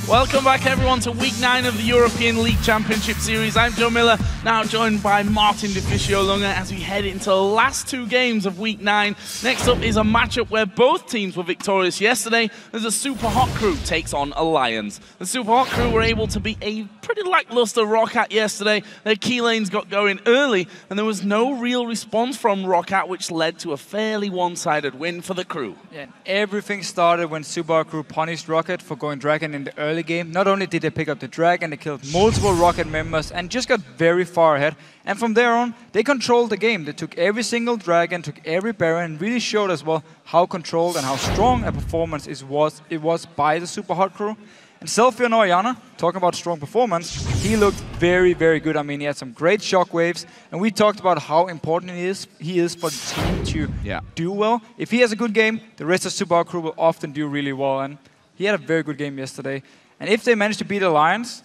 Welcome back, everyone, to Week 9 of the European League Championship Series. I'm Joe Miller, now joined by Marcin Lunga as we head into the last two games of Week 9. Next up is a matchup where both teams were victorious yesterday as the Super Hot Crew takes on Alliance. The Super Hot Crew were able to beat a pretty lackluster Roccat yesterday. Their key lanes got going early, and there was no real response from Roccat, which led to a fairly one-sided win for the crew. Yeah, everything started when Super Hot Crew punished Roccat for going Dragon in the early game. Not only did they pick up the Dragon, they killed multiple Roccat members and just got very far ahead. And from there on, they controlled the game. They took every single Dragon, took every Baron, and really showed as well how controlled and how strong a performance it was by the Super Hot Crew. And SELFIE and Oriana, talking about strong performance, he looked very, very good. I mean, he had some great shockwaves, and we talked about how important he is for the team to do well. If he has a good game, the rest of Super Hot Crew will often do really well, and he had a very good game yesterday. And if they manage to beat Alliance,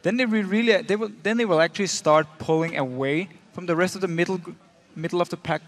then they will actually start pulling away from the rest of the middle of the pack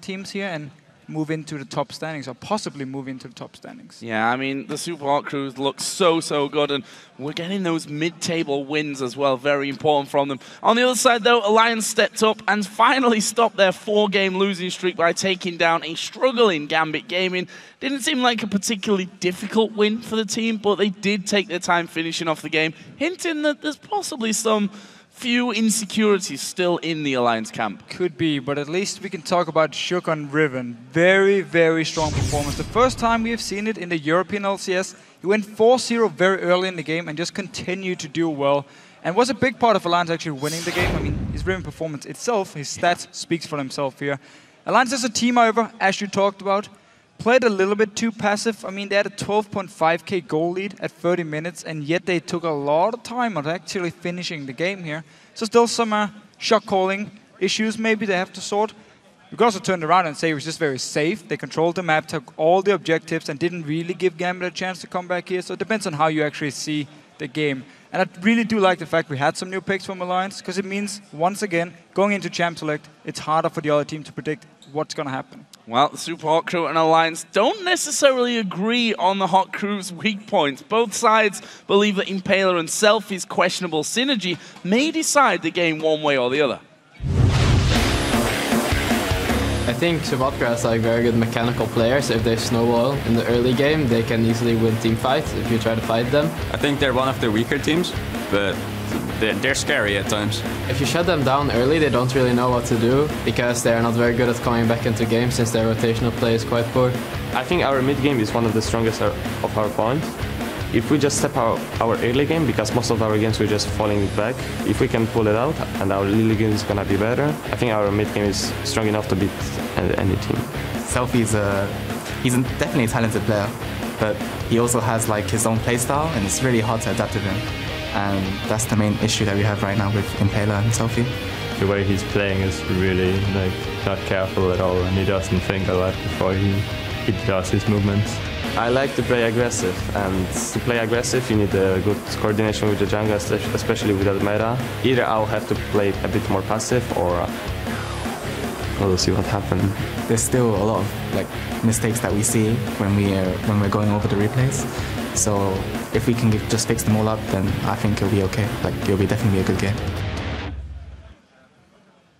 teams here and move into the top standings, or possibly move into the top standings. Yeah, I mean, the Super Hot Crews look so good, and we're getting those mid-table wins as well, very important from them. On the other side, though, Alliance stepped up and finally stopped their 4-game losing streak by taking down a struggling Gambit Gaming. Didn't seem like a particularly difficult win for the team, but they did take their time finishing off the game, hinting that there's possibly some few insecurities still in the Alliance camp. Could be, but at least we can talk about Shook on Riven. Very, very strong performance. The first time we have seen it in the European LCS. He went 4-0 very early in the game and just continued to do well. And was a big part of Alliance actually winning the game. I mean, his Riven performance itself, his stats speaks for himself here. Alliance as a team, however, as you talked about, played a little bit too passive. I mean, they had a 12.5k goal lead at 30 minutes, and yet they took a lot of time on actually finishing the game here. So still some shot calling issues maybe they have to sort. We could also turn around and say it was just very safe. They controlled the map, took all the objectives, and didn't really give Gambit a chance to come back here. So it depends on how you actually see the game. And I really do like the fact we had some new picks from Alliance, because it means, once again, going into Champ Select, it's harder for the other team to predict what's going to happen. Well, the Super Hot Crew and Alliance don't necessarily agree on the Hot Crew's weak points. Both sides believe that Impaler and SELFIE's questionable synergy may decide the game one way or the other. I think Super Hot Crew has like very good mechanical players. If they snowball in the early game, they can easily win team fights if you try to fight them. I think they're one of the weaker teams, but they're scary at times. If you shut them down early, they don't really know what to do, because they're not very good at coming back into games since their rotational play is quite poor. I think our mid game is one of the strongest of our points. If we just step our early game, because most of our games we're just falling back, if we can pull it out and our early game is gonna be better, I think our mid game is strong enough to beat any team. SELFIE's he's definitely a talented player, but he also has like his own playstyle, and it's really hard to adapt to him. And that's the main issue that we have right now with Impaler and SELFIE. The way he's playing is really like not careful at all, and he doesn't think a lot before he does his movements. I like to play aggressive, and to play aggressive you need a good coordination with the jungle, especially with that meta. Either I'll have to play a bit more passive, or we'll see what happens. There's still a lot of like mistakes that we see when we're going over the replays. So if we can just fix them all up, then I think it'll be okay. Like, it'll be definitely a good game.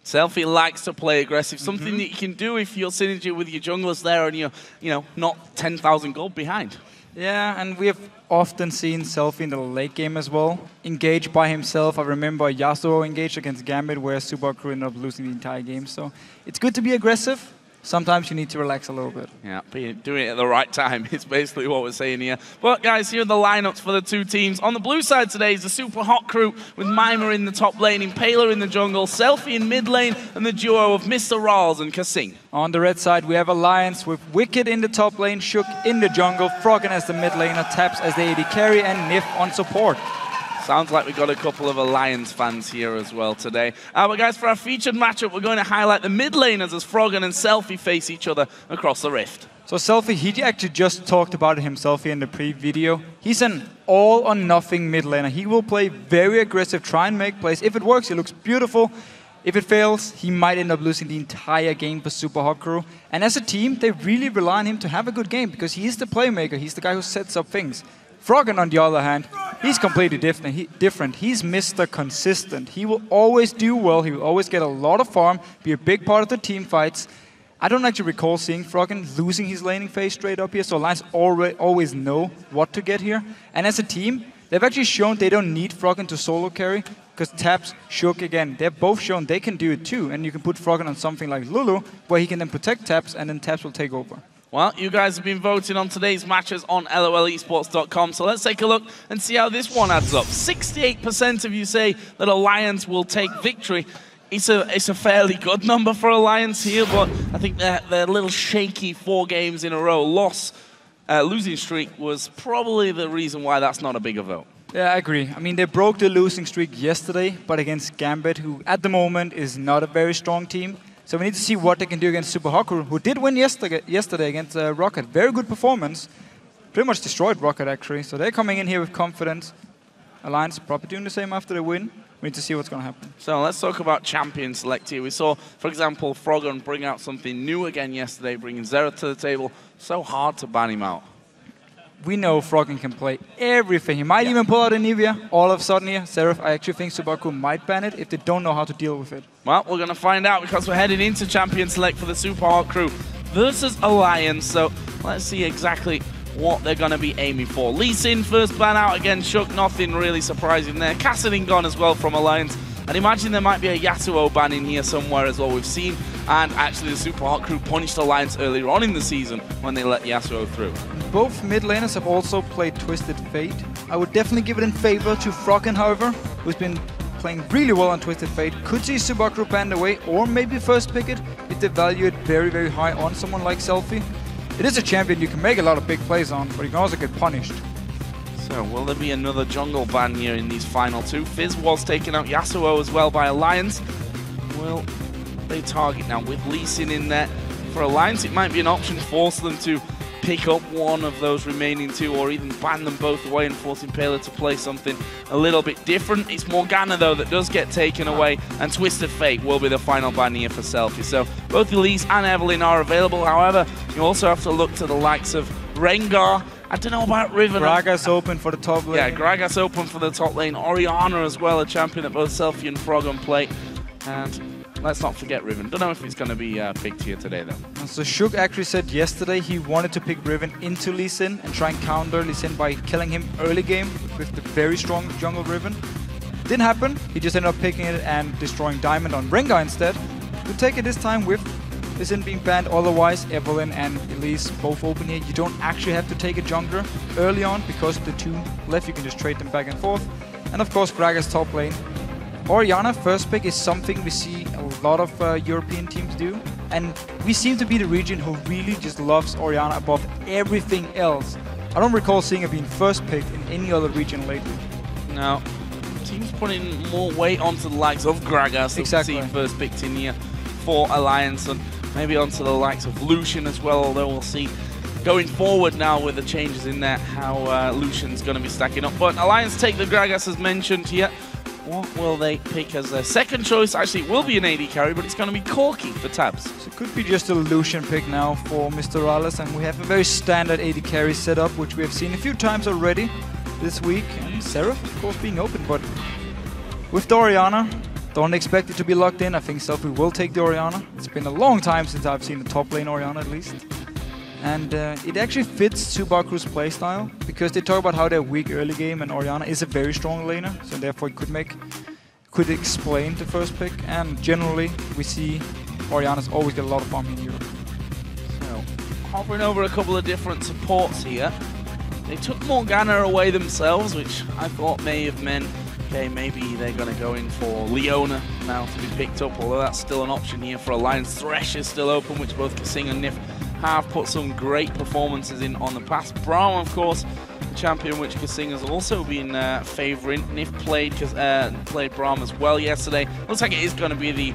SELFIE likes to play aggressive, something that you can do if you're synergy with your junglers there and you're not 10,000 gold behind. Yeah, and we have often seen SELFIE in the late game as well, engaged by himself. I remember Yasuo engaged against Gambit, where Super Hot Crew ended up losing the entire game. So it's good to be aggressive. Sometimes you need to relax a little bit. Yeah, but doing it at the right time is basically what we're saying here. But guys, here are the lineups for the two teams. On the blue side today is the Super Hot Crew with Mimer in the top lane, Impaler in the jungle, SELFIE in mid lane, and the duo of MrRalleZ and kaSing. On the red side, we have Alliance with Wickd in the top lane, Shook in the jungle, Froggen as the mid laner, Tabzz as the AD carry, and Nyph on support. Sounds like we've got a couple of Alliance fans here as well today. But guys, for our featured matchup, we're going to highlight the mid laners as Froggen and SELFIE face each other across the rift. So SELFIE, he actually just talked about it himself here in the pre-video. He's an all-or-nothing mid laner. He will play very aggressive, try and make plays. If it works, it looks beautiful. If it fails, he might end up losing the entire game for Super Hot Crew. And as a team, they really rely on him to have a good game, because he is the playmaker. He's the guy who sets up things. Froggen, on the other hand, he's completely different. He's Mr. Consistent. He will always do well. He will always get a lot of farm, be a big part of the team fights. I don't actually recall seeing Froggen losing his laning phase straight up here, so Alliance always know what to get here. And as a team, they've actually shown they don't need Froggen to solo carry, because Tabzz, Shook, again, they've both shown they can do it too. And you can put Froggen on something like Lulu, where he can then protect Tabzz, and then Tabzz will take over. Well, you guys have been voting on today's matches on lolesports.com, so let's take a look and see how this one adds up. 68% of you say that Alliance will take victory. It's a fairly good number for Alliance here, but I think they're a little shaky 4 games in a row. Losing streak was probably the reason why that's not a bigger vote. Yeah, I agree. I mean, they broke the losing streak yesterday, but against Gambit, who at the moment is not a very strong team. So we need to see what they can do against Super Haku, who did win yesterday against Rocket. Very good performance. Pretty much destroyed Rocket, actually. So they're coming in here with confidence. Alliance probably doing the same after they win. We need to see what's going to happen. So let's talk about champion select here. We saw, for example, Froggen bring out something new again yesterday, bringing Xerath to the table. So hard to ban him out. We know Froggen can play everything. He might even pull out a Nivea all of a sudden here. Xerath, I actually think Subaku might ban it if they don't know how to deal with it. Well, we're going to find out because we're heading into champion select for the Super Hard crew versus Alliance. So let's see exactly what they're going to be aiming for. Lee Sin first ban out against Shook, nothing really surprising there. kaSing gone as well from Alliance. I'd imagine there might be a Yasuo ban in here somewhere as well, we've seen. And actually the Super Hard crew punished Alliance earlier on in the season when they let Yasuo through. Both mid laners have also played Twisted Fate. I would definitely give it in favor to Froggen, however, who's been playing really well on Twisted Fate. Could see Subaku banned away, or maybe first pick it if they value it very, very high on someone like SELFIE. It is a champion you can make a lot of big plays on, but you can also get punished. So will there be another jungle ban here in these final 2? Fizz was taking out Yasuo as well by Alliance. Will they target now with Lee Sin in there? For Alliance, it might be an option to force them to pick up one of those remaining 2, or even ban them both away and force Impaler to play something a little bit different. It's Morgana though that does get taken away, and Twisted Fate will be the final ban here for SELFIE. So both Elise and Evelyn are available. However, you also have to look to the likes of Rengar. I don't know about Riven. Gragas open for the top lane. Yeah, Gragas open for the top lane. Orianna as well, a champion that both SELFIE and Froggen play. And let's not forget Riven. Don't know if it's going to be picked here today, though. So Shook actually said yesterday he wanted to pick Riven into Lee Sin and try and counter Lee Sin by killing him early game with the very strong jungle Riven. Didn't happen. He just ended up picking it and destroying Diamond on Rengar instead. We'll take it this time with Lee Sin being banned. Otherwise, Evelyn and Elise both open here. You don't actually have to take a jungler early on because of the 2 left. You can just trade them back and forth. And of course, Gragas top lane. Orianna first pick is something we see a lot of European teams do, and we seem to be the region who really just loves Orianna above everything else. I don't recall seeing her being first picked in any other region lately. No, teams putting more weight onto the likes of Gragas, exactly. First picked in here for Alliance, and maybe onto the likes of Lucian as well, although we'll see going forward now with the changes in there how Lucian's going to be stacking up. But Alliance take the Gragas as mentioned here. What will they pick as their second choice? Actually, it will be an AD carry, but it's going to be Corki for Tabzz. So it could be just a Lucian pick now for MrRalleZ, and we have a very standard AD carry setup, which we have seen a few times already this week. And Xerath, of course, being open, but with the Orianna, don't expect it to be locked in. I think SELFIE will take the Orianna. It's been a long time since I've seen the top lane Orianna, at least. And it actually fits Subaku's playstyle, because they talk about how they're weak early game, and Orianna is a very strong laner, so therefore it could explain the first pick. And generally, we see Orianna's always get a lot of farm in Europe. So, hovering over a couple of different supports here. They took Morgana away themselves, which I thought may have meant, okay, maybe they're going to go in for Leona now to be picked up, although that's still an option here for Alliance. Thresh is still open, which both kaSing and Nyph have put some great performances in on the past. Braum, of course, the champion which kaSing has also been favouring. Nyph played Braum as well yesterday. Looks like it is going to be the,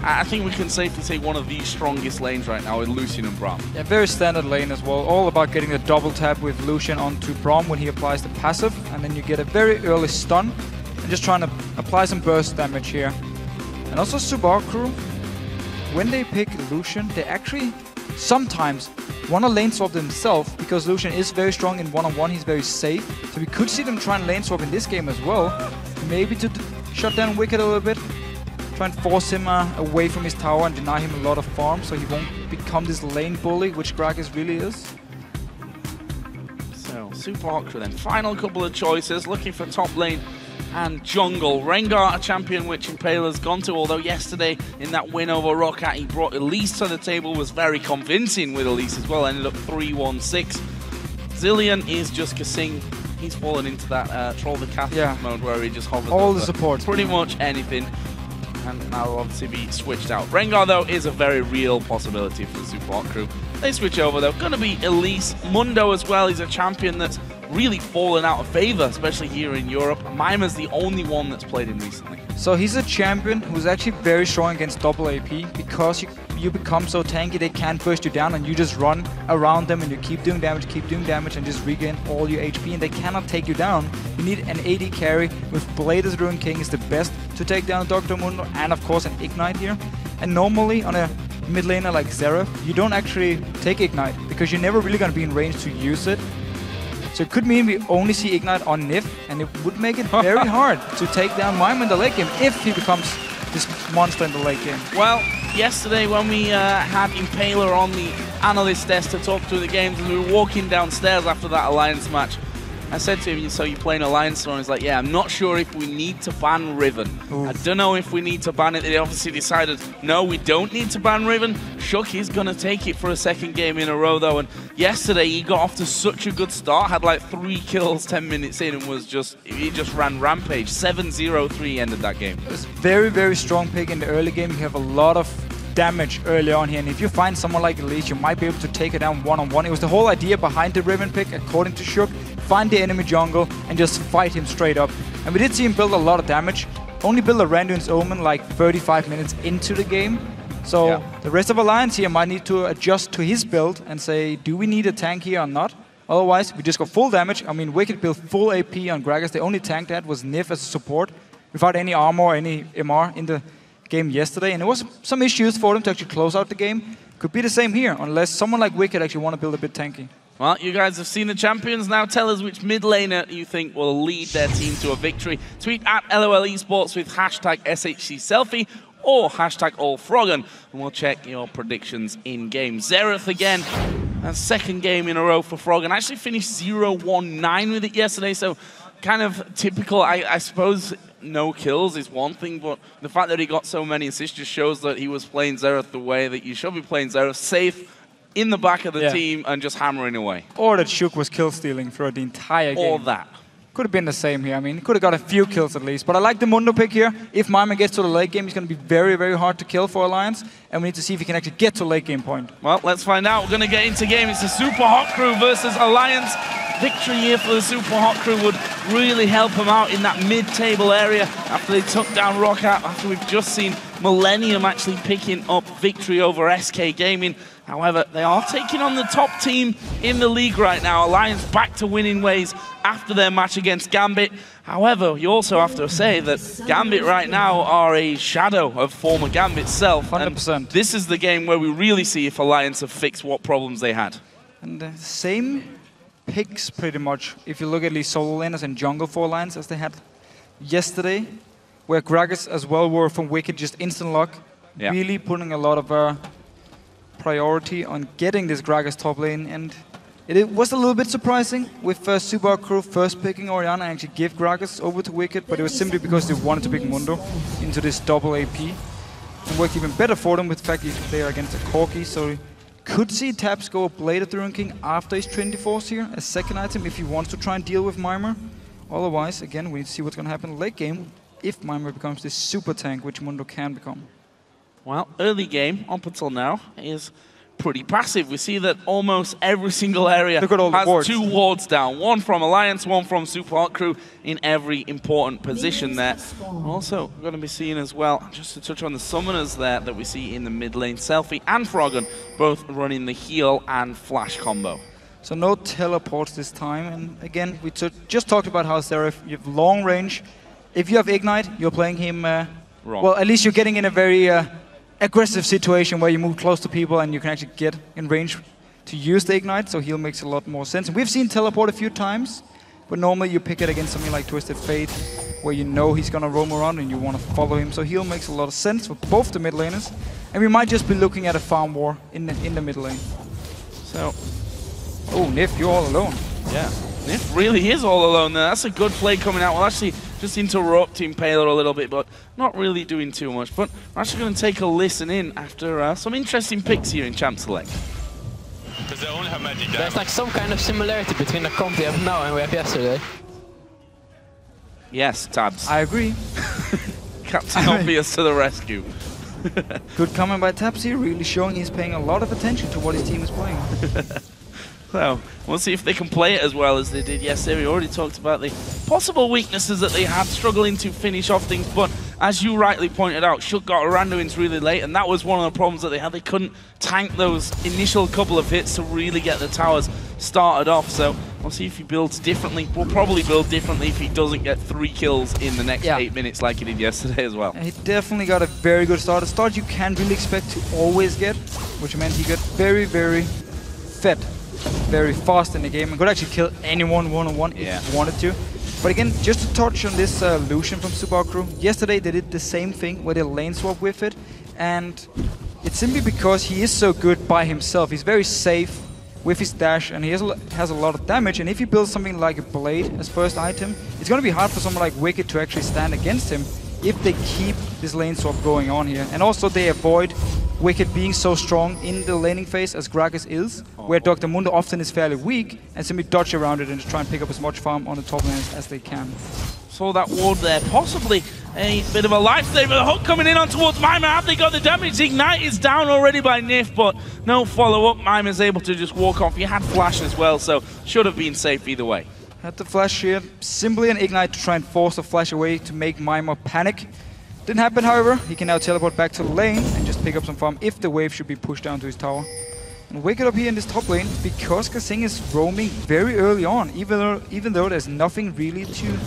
I think we can safely say, one of the strongest lanes right now with Lucian and Braum. Yeah, very standard lane as well. All about getting the double tap with Lucian onto Braum when he applies the passive, and then you get a very early stun, and just trying to apply some burst damage here. And also Subaku, when they pick Lucian, they actually sometimes want to lane swap himself because Lucian is very strong in one-on-one. He's very safe. So we could see them try and lane swap in this game as well. Maybe to shut down Wickd a little bit. Try and force him away from his tower and deny him a lot of farm so he won't become this lane bully, which Gragas really is. So, Super Hawkcrew then. Final couple of choices, looking for top lane and jungle. Rengar, a champion which Impaler's gone to, although yesterday in that win over Roccat, he brought Ilyas to the table, was very convincing with Ilyas as well, ended up 3-1-6. Zilean is just kaSing. He's fallen into that Troll the Catholic mode where he just hovers all the supports. Pretty much anything. And that'll obviously be switched out. Rengar, though, is a very real possibility for the Super Hawkcrew. They switch over, though. Going to be Ilyas. Mundo as well. He's a champion that's really fallen out of favor, especially here in Europe. Mimer's the only one that's played him recently. So he's a champion who's actually very strong against double AP because you become so tanky they can't burst you down and you just run around them and you keep doing damage and just regain all your HP and they cannot take you down. You need an AD carry with Blade as Ruin King is the best to take down Dr. Mundo and of course an Ignite here. And normally on a mid laner like Xerath, you don't actually take Ignite because you're never really going to be in range to use it. So it could mean we only see Ignite on Nyph, and it would make it very hard to take down Mimer in the late game if he becomes this monster in the late game. Well, yesterday when we had Impaler on the analyst desk to talk through the games, and we were walking downstairs after that Alliance match, I said to him, so you're playing Alliance? And he's like, yeah, I'm not sure if we need to ban Riven. I don't know if we need to ban it. They obviously decided, no, we don't need to ban Riven. Shook is going to take it for a second game in a row, though. And yesterday, he got off to such a good start. Had like 3 kills 10 minutes in and he just ran rampage. 7-0-3 ended that game. It was very, very strong pick in the early game. You have a lot of damage early on here, and if you find someone like Ilyas, you might be able to take it down one-on-one. It was the whole idea behind the Riven pick, according to Shook. Find the enemy jungle and just fight him straight up. And we did see him build a lot of damage. Only build a Randuin's Omen like 35 minutes into the game. So the rest of Alliance here might need to adjust to his build and say, do we need a tank here or not? Otherwise, we just got full damage. I mean, Wickd built full AP on Gragas. The only tank that was Nyph as a support without any armor or any MR in the game yesterday. And there was some issues for them to actually close out the game. Could be the same here, unless someone like Wickd actually want to build a bit tanky. Well, you guys have seen the champions. Now tell us which mid laner you think will lead their team to a victory. Tweet at LOL Esports with hashtag SHC Selfie or hashtag AllFroggen, and we'll check your predictions in-game. Xerath again, a second game in a row for Froggen. Actually finished 0-1-9 with it yesterday, so kind of typical. I suppose no kills is one thing, but the fact that he got so many assists just shows that he was playing Xerath the way that you should be playing Xerath, safe, in the back of the team and just hammering away. Or that Shook was kill stealing throughout the entire game. Or that. Could have been the same here. I mean, could have got a few kills at least. But I like the Mundo pick here. If Mimer gets to the late game, he's going to be very, very hard to kill for Alliance. And we need to see if he can actually get to late game point. Well, let's find out. We're going to get into game. It's the Super Hawkcrew versus Alliance. Victory here for the Super Hawkcrew would really help them out in that mid-table area after they took down Roccat, after we've just seen Millennium actually picking up victory over SK Gaming. However, they are taking on the top team in the league right now. Alliance back to winning ways after their match against Gambit. However, you also have to say that Gambit right now are a shadow of former Gambit's self. 100%. And this is the game where we really see if Alliance have fixed what problems they had. And the same picks pretty much, if you look at least solo laners and jungle for Alliance as they had yesterday, where Gragas as well were from Wickd just instant lock, really putting a lot of priority on getting this Gragas top lane, and it was a little bit surprising with Super Hawkcrew first picking Orianna and actually give Gragas over to Wickd, but it was simply because they wanted to pick Mundo into this double AP. It worked even better for them with the fact that they are against a Corki, so could see Tabzz go a Blade at the Ruin King after his Trinity Force here, a second item if he wants to try and deal with Mimer. Otherwise, again, we need to see what's going to happen late game if Mimer becomes this super tank, which Mundo can become. Well, early game, up until now, is pretty passive. We see that almost every single area has 2 wards down. One from Alliance, one from Super Hawkcrew in every important position there. Also, we're going to be seeing as well, just to touch on the summoners there that we see in the mid lane, Selfie and Froggen, both running the heal and flash combo. So no teleports this time. And again, we just talked about how Xerath, you have long range. If you have Ignite, you're playing him, well, at least you're getting in a very aggressive situation where you move close to people and you can actually get in range to use the Ignite, so heal makes a lot more sense. And we've seen teleport a few times, but normally you pick it against something like Twisted Fate, where you know he's gonna roam around and you want to follow him. So heal makes a lot of sense for both the mid laners. And we might just be looking at a farm war in the mid lane. So, oh, Nyph, you're all alone. Yeah, Nyph really is all alone there. That's a good play coming out. We'll actually just interrupt Impaler a little bit, but not really doing too much. But we're actually going to take a listen in after some interesting picks here in Champ Select. Because they only have magic damage. There's like some kind of similarity between the comp we have now and we have yesterday. Yes, Tabzz. I agree. Captain Obvious to the rescue. Good comment by Tabzz here, really showing he's paying a lot of attention to what his team is playing. So, we'll see if they can play it as well as they did yesterday. We already talked about the possible weaknesses that they had, struggling to finish off things, but as you rightly pointed out, Shook got Randuin's really late, and that was one of the problems that they had. They couldn't tank those initial couple of hits to really get the towers started off, so we'll see if he builds differently. We'll probably build differently if he doesn't get 3 kills in the next 8 minutes like he did yesterday as well. And he definitely got a very good start. A start you can't really expect to always get, which meant he got very, very fed, very fast in the game, and could actually kill anyone one-on-one if he wanted to. But again, just to touch on this Lucian from Super Crew, yesterday they did the same thing where they lane swap with it, and it's simply because he is so good by himself. He's very safe with his dash, and he has a lot of damage, and if he builds something like a blade as first item, it's going to be hard for someone like Wickd to actually stand against him if they keep this lane swap going on here. And also they avoid Wickd being so strong in the laning phase as Gragas is, where Dr. Mundo often is fairly weak, and simply dodge around it and just try and pick up as much farm on the top lane as they can. Saw that ward there, possibly a bit of a lifesaver. The hook coming in on towards Mimer. Have they got the damage? Ignite is down already by Nyph, but no follow-up. Mimer's able to just walk off. He had flash as well, so should have been safe either way. Had the flash here, simply an Ignite to try and force the flash away to make Mimer panic. Didn't happen, however. He can now teleport back to the lane and just pick up some farm if the wave should be pushed down to his tower. And Wickd up here in this top lane, because kaSing is roaming very early on, even though there's nothing really to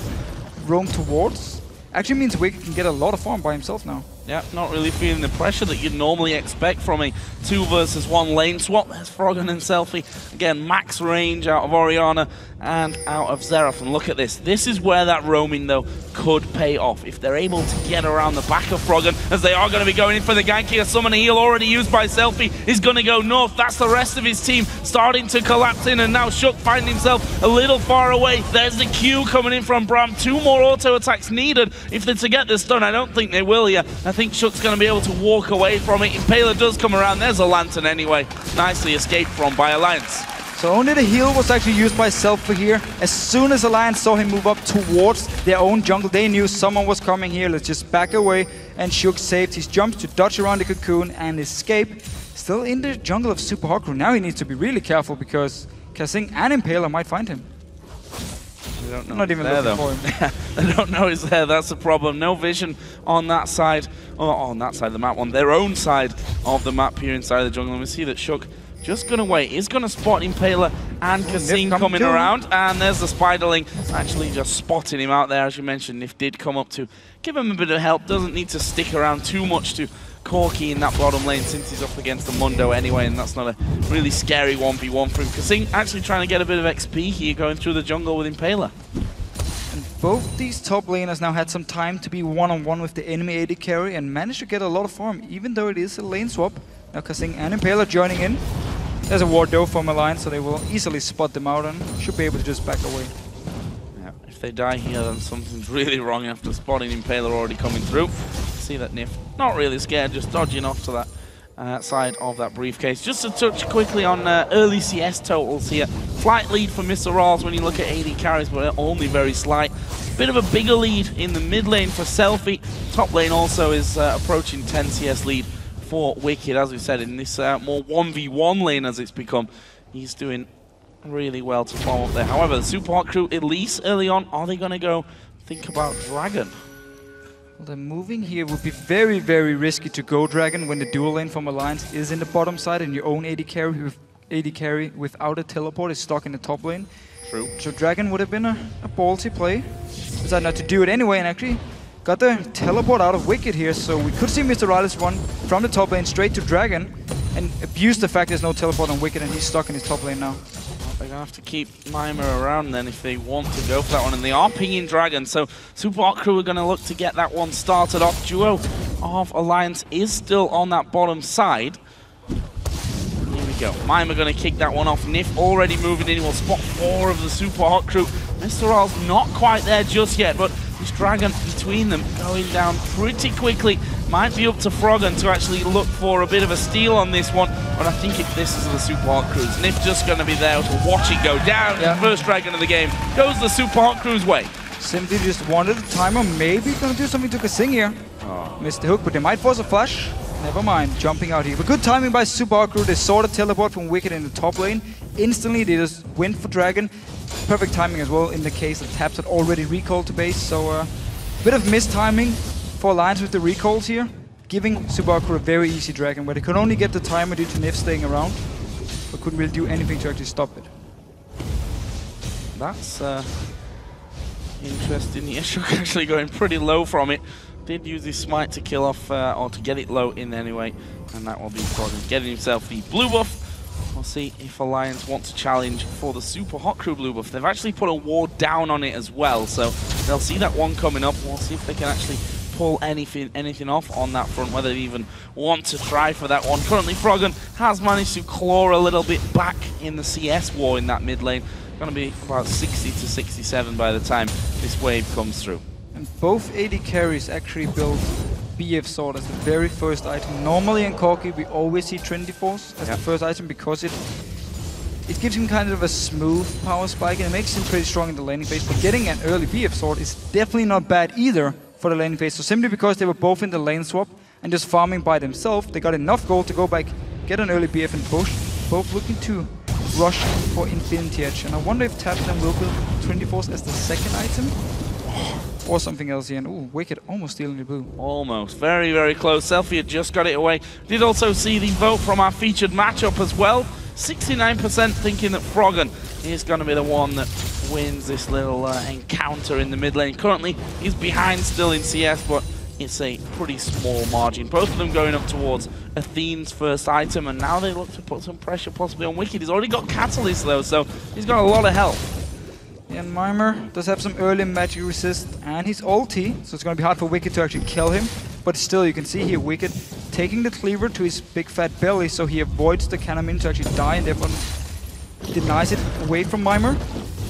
roam towards, actually means Wickd can get a lot of farm by himself now. Yeah, not really feeling the pressure that you'd normally expect from a 2 versus 1 lane swap. There's Froggen and SELFIE. Again, max range out of Orianna and out of Xerath. And look at this. This is where that roaming, though, could pay off. If they're able to get around the back of Froggen, as they are going to be going in for the gank here. Summon a heal already used by SELFIE is going to go north. That's the rest of his team starting to collapse in. And now Shook finding himself a little far away. There's the Q coming in from Bram. 2 more auto attacks needed if they're to get this done. I don't think they will here. I think Shook's going to be able to walk away from it. Impaler does come around. There's a lantern anyway. Nicely escaped from by Alliance. So only the heal was actually used by SELFIE here. As soon as Alliance saw him move up towards their own jungle, they knew someone was coming here. Let's just back away. And Shook saved his jumps to dodge around the cocoon and escape. Still in the jungle of Super Hawk Crew. Now he needs to be really careful because kaSing and Impaler might find him. They don't know. Not even there, looking for him. They don't know he's there. That's the problem. No vision on that side. Oh, on that side of the map, on their own side of the map here inside the jungle. And we see that Shook just going to wait. He's going to spot Impaler and kaSing coming around. And there's the Spiderling actually just spotting him out there. As you mentioned, Nyph did come up to give him a bit of help. Doesn't need to stick around too much to Corki in that bottom lane since he's up against the Mundo anyway, and that's not a really scary 1v1 for him. kaSing actually trying to get a bit of XP here going through the jungle with Impaler. And both these top laners now had some time to be one-on-one with the enemy AD carry and managed to get a lot of farm, even though it is a lane swap. Now kaSing and Impaler joining in. There's a ward though from Alliance, so they will easily spot them out and should be able to just back away. Yeah, if they die here, then something's really wrong after spotting Impaler already coming through. See that Nyph, not really scared, just dodging off to that side of that briefcase. Just to touch quickly on early CS totals here. Slight lead for MrRalleZ when you look at AD carries, but only very slight. Bit of a bigger lead in the mid lane for SELFIE. Top lane also is approaching 10 CS lead for Wickd, as we said, in this more 1v1 lane as it's become. He's doing really well to farm up there. However, the Super Hawk Crew, Ilyas early on, are they going to go think about Dragon? Well, the moving here would be very, very risky to go Dragon when the dual lane from Alliance is in the bottom side and your own AD carry without a teleport is stuck in the top lane. True. So Dragon would have been a ballsy play. Decided not to do it anyway and actually got the teleport out of Wickd here, so we could see MrRalleZ run from the top lane straight to Dragon. and abuse the fact there's no teleport on Wickd and he's stuck in his top lane now. They're going to have to keep Mimer around then if they want to go for that one. And they are pinging Dragon, so Super Hot Crew are going to look to get that one started off. Duo of Alliance is still on that bottom side. Here we go. Mimer going to kick that one off. Nyph already moving in. Will spot 4 of the Super Hot Crew. MrRalleZ not quite there just yet, but this Dragon between them going down pretty quickly. Might be up to Froggen to actually look for a bit of a steal on this one, but I think this is the Super Hot Crews. Nyph just going to be there to watch it go down. Yeah. First Dragon of the game goes the Super Hot Crews way. Simply just wanted the timer, maybe going to do something to kaSing here. Missed the hook, but they might force a flash. Never mind, jumping out here. But good timing by Super Hot Crew. They saw the teleport from Wickd in the top lane. Instantly, they just went for Dragon. Perfect timing as well in the case that Tabzz had already recalled to base. So a bit of mistiming for Alliance with the recalls here, giving Super Hot Crew a very easy Dragon where they could only get the timer due to Nyph staying around, but couldn't really do anything to actually stop it. That's interesting. Yeah, Shook actually going pretty low from it. Did use his smite to kill off, or to get it low in anyway, and that will be Froggen getting himself the blue buff. We'll see if Alliance want to challenge for the Super Hot Crew blue buff. They've actually put a ward down on it as well, so they'll see that one coming up. We'll see if they can actually pull anything off on that front, whether they even want to try for that one. Currently, Froggen has managed to claw a little bit back in the CS war in that mid lane. Going to be about 60 to 67 by the time this wave comes through. And both AD carries actually build BF Sword as the very first item. Normally in Corki we always see Trinity Force as the first item because it gives him kind of a smooth power spike and it makes him pretty strong in the laning phase. But getting an early BF Sword is definitely not bad either for the laning phase. So simply because they were both in the lane swap and just farming by themselves, they got enough gold to go back, get an early BF and push. Both looking to rush for Infinity Edge. And I wonder if Tabzz then will build Trinity Force as the second item. Or something else here. And ooh, Wickd almost stealing the blue. Almost. Very, very close. SELFIE had just got it away. Did also see the vote from our featured matchup as well. 69% thinking that Froggen is going to be the one that wins this little encounter in the mid lane. Currently, he's behind still in CS, but it's a pretty small margin. Both of them going up towards Athene's first item, and now they look to put some pressure possibly on Wickd. He's already got Catalyst though, so he's got a lot of health. And Mimer does have some early magic resist and his ulti, so it's going to be hard for Wickd to actually kill him. But still, you can see here Wickd taking the cleaver to his big fat belly, so he avoids the cannon to actually die and therefore denies it away from Mimer.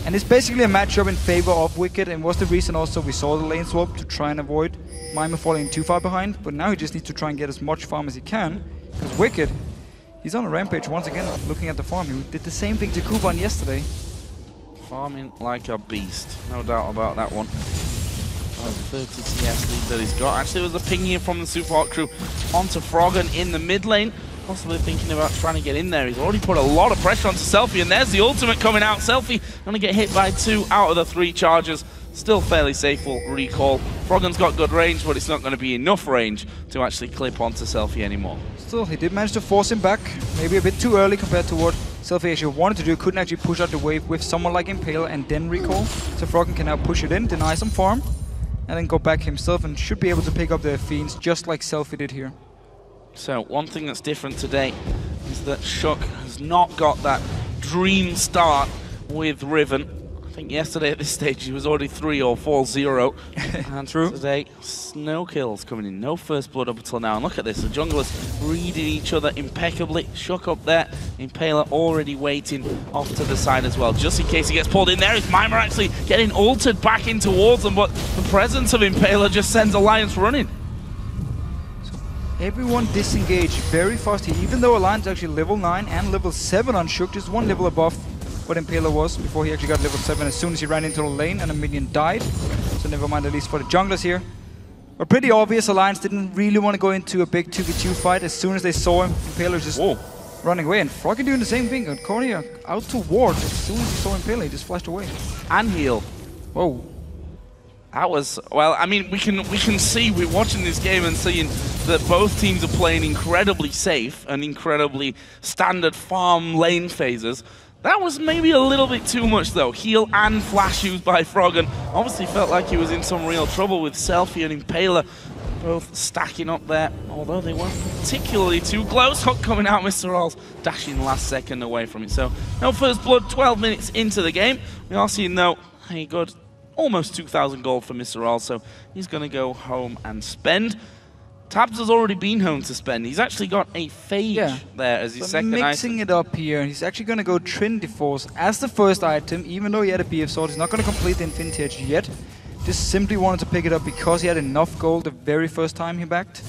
And it's basically a matchup in favor of Wickd, and was the reason also we saw the lane swap to try and avoid Mimer falling too far behind. But now he just needs to try and get as much farm as he can, because Wickd, he's on a rampage once again, looking at the farm. He did the same thing to Kuban yesterday. Farming like a beast, no doubt about that one. 30 CS lead that he's got. Actually, there was a ping here from the Super Hot Crew onto Froggen in the mid lane. Possibly thinking about trying to get in there. He's already put a lot of pressure onto SELFIE, and there's the ultimate coming out. SELFIE going to get hit by 2 out of the 3 charges. Still fairly safe, will recall. Froggen's got good range, but it's not going to be enough range to actually clip onto SELFIE anymore. Still, he did manage to force him back. Maybe a bit too early compared to what SELFIE actually wanted to do. Couldn't actually push out the wave with someone like Impaler and then recall. So Froggen can now push it in, deny some farm, and then go back himself and should be able to pick up the Fiends just like SELFIE did here. So one thing that's different today is that Shook has not got that dream start with Riven. I think yesterday at this stage he was already 3 or 4-0. And true. Today, no kills coming in, no first blood up until now. And look at this, the junglers reading each other impeccably. Shook up there, Impaler already waiting off to the side as well, just in case he gets pulled in there. Is Mimer actually getting altered back in towards them, but the presence of Impaler just sends Alliance running. Everyone disengaged very fast here, even though Alliance actually level 9 and level 7 on Shook, just 1 level above what Impaler was before he actually got level 7 as soon as he ran into the lane and a minion died. So never mind, at least for the junglers here. But pretty obvious, Alliance didn't really want to go into a big 2v2 fight. As soon as they saw him, Impaler just running away. And Froggen doing the same thing. And Cornia out to ward. As soon as he saw Impaler, he just flashed away. And heal. Whoa. That was, well, I mean, we can see, we're watching this game and seeing that both teams are playing incredibly safe and incredibly standard farm lane phases. That was maybe a little bit too much though. Heal and flash used by Froggen. Obviously felt like he was in some real trouble with SELFIE and Impaler both stacking up there, although they weren't particularly too close. Hook coming out, MrRalleZ dashing last second away from it. So no first blood, 12 minutes into the game. We are seeing, though, a good almost 2,000 gold for MrRalleZ, so he's going to go home and spend. Tabzz has already been home to spend. He's actually got a Phage there as his second mixing item. it up here. He's actually going to go Trinity Force as the first item, even though he had a BF Sword. He's not going to complete the Infinity Edge yet. Just simply wanted to pick it up because he had enough gold the very first time he backed.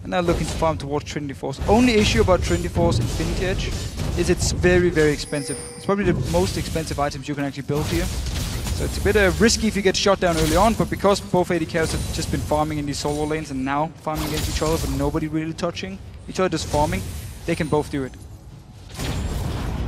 And now looking to farm towards Trinity Force. Only issue about Trinity Force Infinity Edge is it's very, very expensive. It's probably the most expensive items you can actually build here. So it's a bit risky if you get shot down early on, but because both AD carries have just been farming in these solo lanes and now farming against each other, but nobody really touching each other, just farming, they can both do it.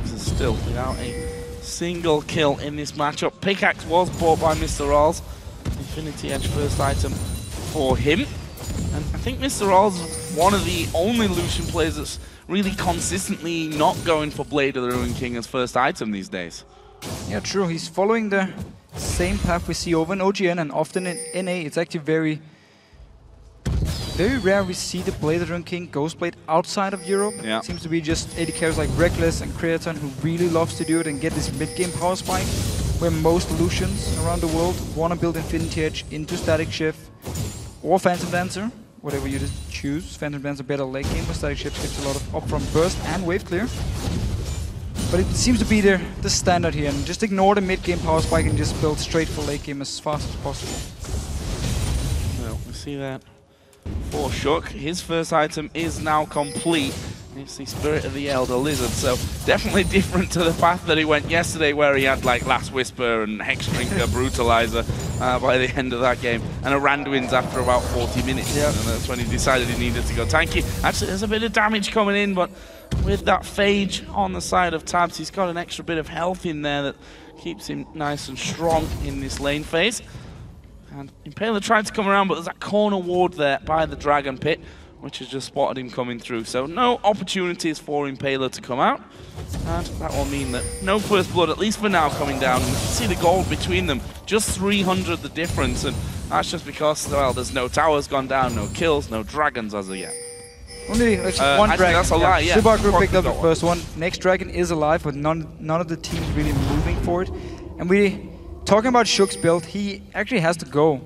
This is still without a single kill in this matchup. Pickaxe was bought by MrRalleZ. Infinity Edge first item for him. And I think MrRalleZ is one of the only Lucian players that's really consistently not going for Blade of the Ruined King as first item these days. Yeah, true. He's following the same path we see over in OGN, and often in NA it's actually very rare we see the Blade of the Ruined King Ghostblade outside of Europe. Yeah. It seems to be just AD carries like Reckless and Creaton who really loves to do it and get this mid-game power spike, where most Lucians around the world want to build Infinity Edge into Static Shift or Phantom Dancer, whatever you just choose. Phantom Dancer better late game, but Static Shift gives a lot of upfront burst and wave clear. But it seems to be the standard here, and just ignore the mid-game power spike and just build straight for late game as fast as possible. Well, we see that for Shook. His first item is now complete. It's the Spirit of the Elder Lizard, so definitely different to the path that he went yesterday, where he had like Last Whisper and Hexdrinker, Brutalizer by the end of that game, and a Randuin's after about 40 minutes. Yep. And that's when he decided he needed to go tanky. Actually, there's a bit of damage coming in, but with that Phage on the side of Tabzz, he's got an extra bit of health in there that keeps him nice and strong in this lane phase. And Impaler tried to come around, but there's that corner ward there by the Dragon Pit, which has just spotted him coming through. So no opportunities for Impaler to come out. And that will mean that no first blood, at least for now, coming down. And you can see the gold between them, just 300 the difference. And that's just because, well, there's no towers gone down, no kills, no dragons as of yet. Only actually one dragon. That's a lie, yeah. Subaru picked up the first one. Next dragon is alive, but none of the teams really moving for it. And we talking about Shook's build, he actually has to go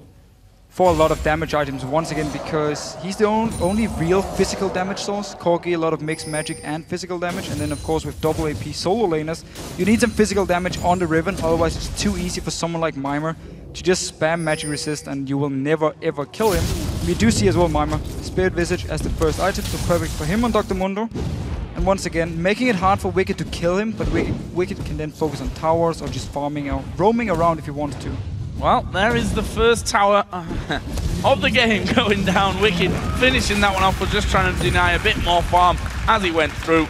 for a lot of damage items once again, because he's the only real physical damage source. Corgi, a lot of mixed magic and physical damage, and then of course with double AP solo laners, you need some physical damage on the Riven, otherwise it's too easy for someone like Mimer to just spam magic resist and you will never ever kill him. We do see as well Mimer, Spirit Visage as the first item, so perfect for him on Dr. Mundo. And once again, making it hard for Wickd to kill him, but Wickd can then focus on towers or just farming or roaming around if he wanted to. Well, there is the first tower of the game going down. Wickd finishing that one off, but just trying to deny a bit more farm as he went through.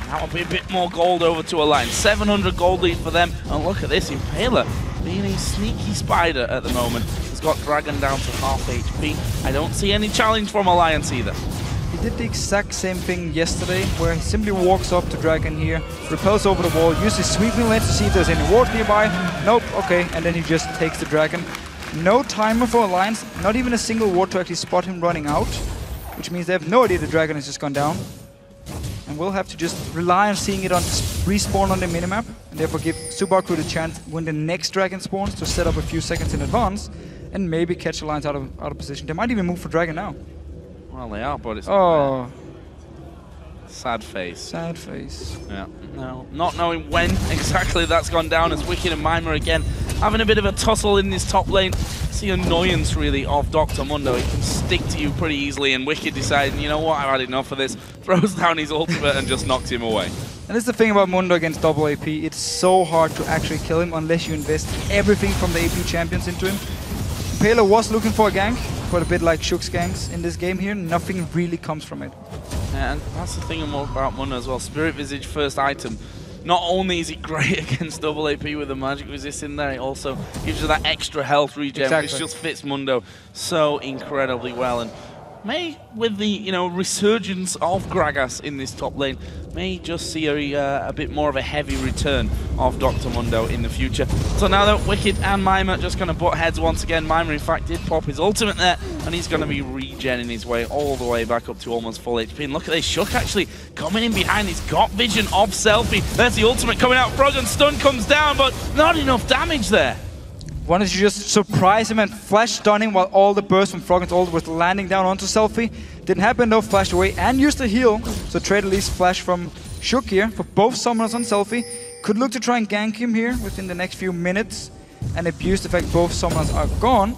That will be a bit more gold over to a line. 700 gold lead for them. And look at this, Impaler being a sneaky spider at the moment. He's got Dragon down to half HP. I don't see any challenge from Alliance either. He did the exact same thing yesterday, where he simply walks up to Dragon here, repels over the wall, uses sweeping lens to see if there's any ward nearby. Nope, okay, and then he just takes the Dragon. No timer for Alliance, not even a single ward to actually spot him running out, which means they have no idea the Dragon has just gone down. And we'll have to just rely on seeing it on respawn on the minimap, and therefore give Subaru the chance when the next Dragon spawns to set up a few seconds in advance, and maybe catch Alliance out of position. They might even move for Dragon now. Well, they are, but it's not sad face. Sad face. Yeah. No, not knowing when exactly that's gone down, as Wickd and Mimer again having a bit of a tussle in this top lane. It's the annoyance really of Dr. Mundo. He can stick to you pretty easily, and Wickd deciding, you know what, I've had enough of this, throws down his ultimate and just knocks him away. And that's the thing about Mundo against double AP. It's so hard to actually kill him unless you invest everything from the AP champions into him. Impaler was looking for a gank, but a bit like Shook's ganks in this game here, nothing really comes from it. And that's the thing about Mundo as well. Spirit Visage first item. Not only is it great against double AP with the magic resist in there, it also gives you that extra health regen, which just fits Mundo so incredibly well. And may, with the resurgence of Gragas in this top lane, may just see a bit more of a heavy return of Dr. Mundo in the future. So now that Wickd and Mimer just going to butt heads once again, Mimer in fact did pop his ultimate there, and he's going to be regenning his way all the way back up to almost full HP. And look at this, Shook actually coming in behind. He's got vision of SELFIE. There's the ultimate coming out. Froggen stun comes down, but not enough damage there. Wanted to just surprise him and flash stun him while all the burst from Froggen's ult was landing down onto SELFIE. Didn't happen though, flashed away and used the heal. So trade at least flash from Shook here for both summoners on SELFIE. Could look to try and gank him here within the next few minutes and abuse the fact both summoners are gone.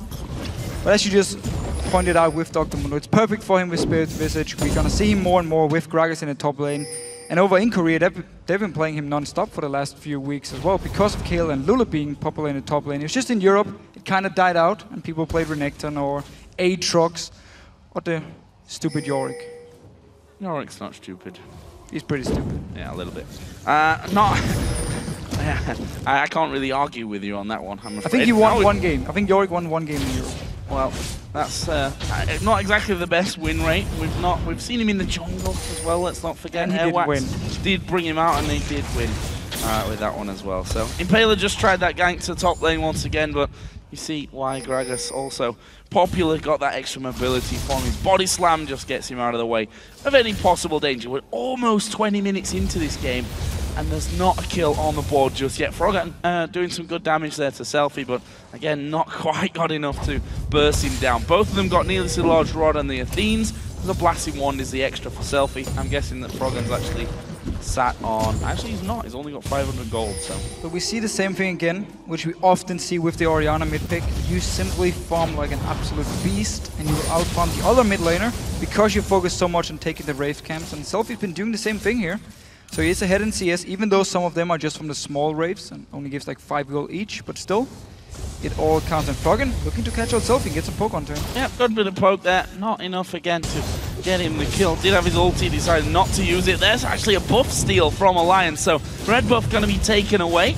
But as you just pointed out with Dr. Mundo, it's perfect for him with Spirit's Visage. We're gonna see him more and more with Gragas in the top lane. And over in Korea, they've been playing him non-stop for the last few weeks as well, because of Kayle and Lula being popular in the top lane. It was just in Europe, it kind of died out, and people played Renekton or Aatrox or the stupid Yorick. Yorick's not stupid. He's pretty stupid. Yeah, a little bit. I can't really argue with you on that one, I'm afraid. I think he won one game. I think Yorick won one game in Europe. Well, that's not exactly the best win rate. We've seen him in the jungle as well. Let's not forget. And he did win. Did bring him out, and they did win with that one as well. So Impaler just tried that gank to top lane once again, but you see why Gragas also popular, got that extra mobility from his body slam, just gets him out of the way of any possible danger. We're almost 20 minutes into this game, and there's not a kill on the board just yet. Froggen doing some good damage there to SELFIE, but again, not quite got enough to burst him down. Both of them got Needless Large Rod and the Athenes. The Blasting Wand is the extra for SELFIE. I'm guessing that Froggen's actually sat on... Actually, he's not. He's only got 500 gold, so... But we see the same thing again, which we often see with the Orianna mid pick. You simply farm like an absolute beast, and you will outfarm the other mid laner because you focus so much on taking the Wraith camps. And SELFIE's been doing the same thing here. So he is ahead in CS, even though some of them are just from the small Wraiths and only gives like 5 gold each, but still, it all counts. And Froggen looking to catch out SELFIE and get some poke on turn. Yeah, good bit of poke there. Not enough again to get him the kill. Did have his ulti, decided not to use it. There's actually a buff steal from Alliance, so red buff going to be taken away.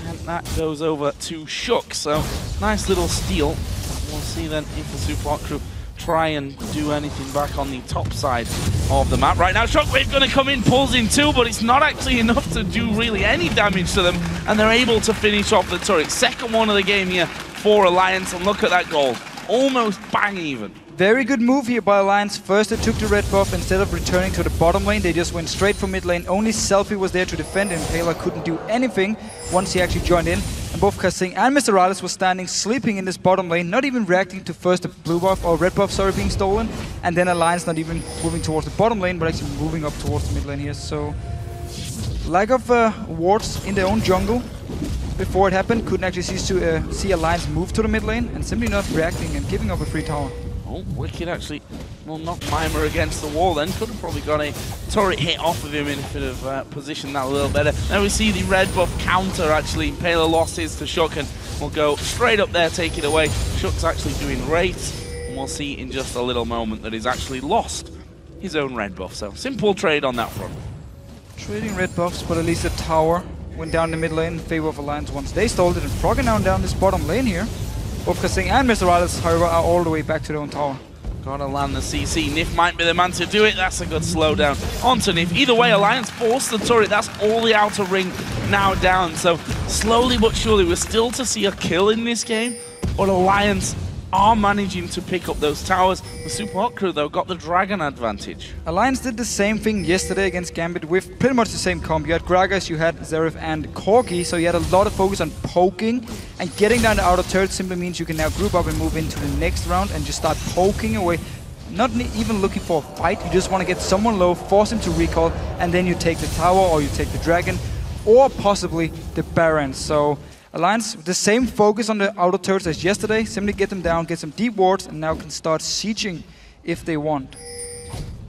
And that goes over to Shook, so nice little steal. We'll see then if the Super Hot Crew try and do anything back on the top side of the map. Right now, Shockwave going to come in, pulls in two, but it's not actually enough to do really any damage to them, and they're able to finish off the turret. Second one of the game here for Alliance, and look at that goal. Almost bang even. Very good move here by Alliance. First they took the red buff. Instead of returning to the bottom lane, they just went straight for mid lane. Only SELFIE was there to defend, and Impaler couldn't do anything once he actually joined in. And both kaSing and MrRalleZ was standing, sleeping in this bottom lane, not even reacting to first the blue buff, or red buff, sorry, being stolen. And then Alliance not even moving towards the bottom lane, but actually moving up towards the mid lane here. So, lack of wards in their own jungle before it happened. Couldn't actually see Alliance move to the mid lane, and simply not reacting and giving up a free tower. Oh, Wickd actually will knock Mimer against the wall then. Could have probably got a turret hit off of him if it have positioned that a little better. Now we see the red buff counter actually. Impaler lost his to Shook and will go straight up there, take it away. Shook's actually doing Wraiths, and we'll see in just a little moment that he's actually lost his own red buff. So simple trade on that front. Trading red buffs, but at least the tower went down the mid lane in favor of Alliance once they stole it. And Froggen now down this bottom lane here. Both kaSing and MrRalleZ, however, are all the way back to their own tower. Gotta land the CC. Nyph might be the man to do it. That's a good slowdown onto Nyph. Either way, Alliance forced the turret. That's all the outer ring now down. So slowly but surely, we're still to see a kill in this game. But Alliance are managing to pick up those towers. The Super Hot Crew, though, got the Dragon advantage. Alliance did the same thing yesterday against Gambit with pretty much the same comp. You had Gragas, you had Xerath and Corki, so you had a lot of focus on poking, and getting down the outer turret simply means you can now group up and move into the next round and just start poking away. Not even looking for a fight, you just want to get someone low, force him to recall, and then you take the tower, or you take the Dragon, or possibly the Baron. So Alliance, with the same focus on the outer turrets as yesterday, simply get them down, get some deep wards, and now can start sieging if they want.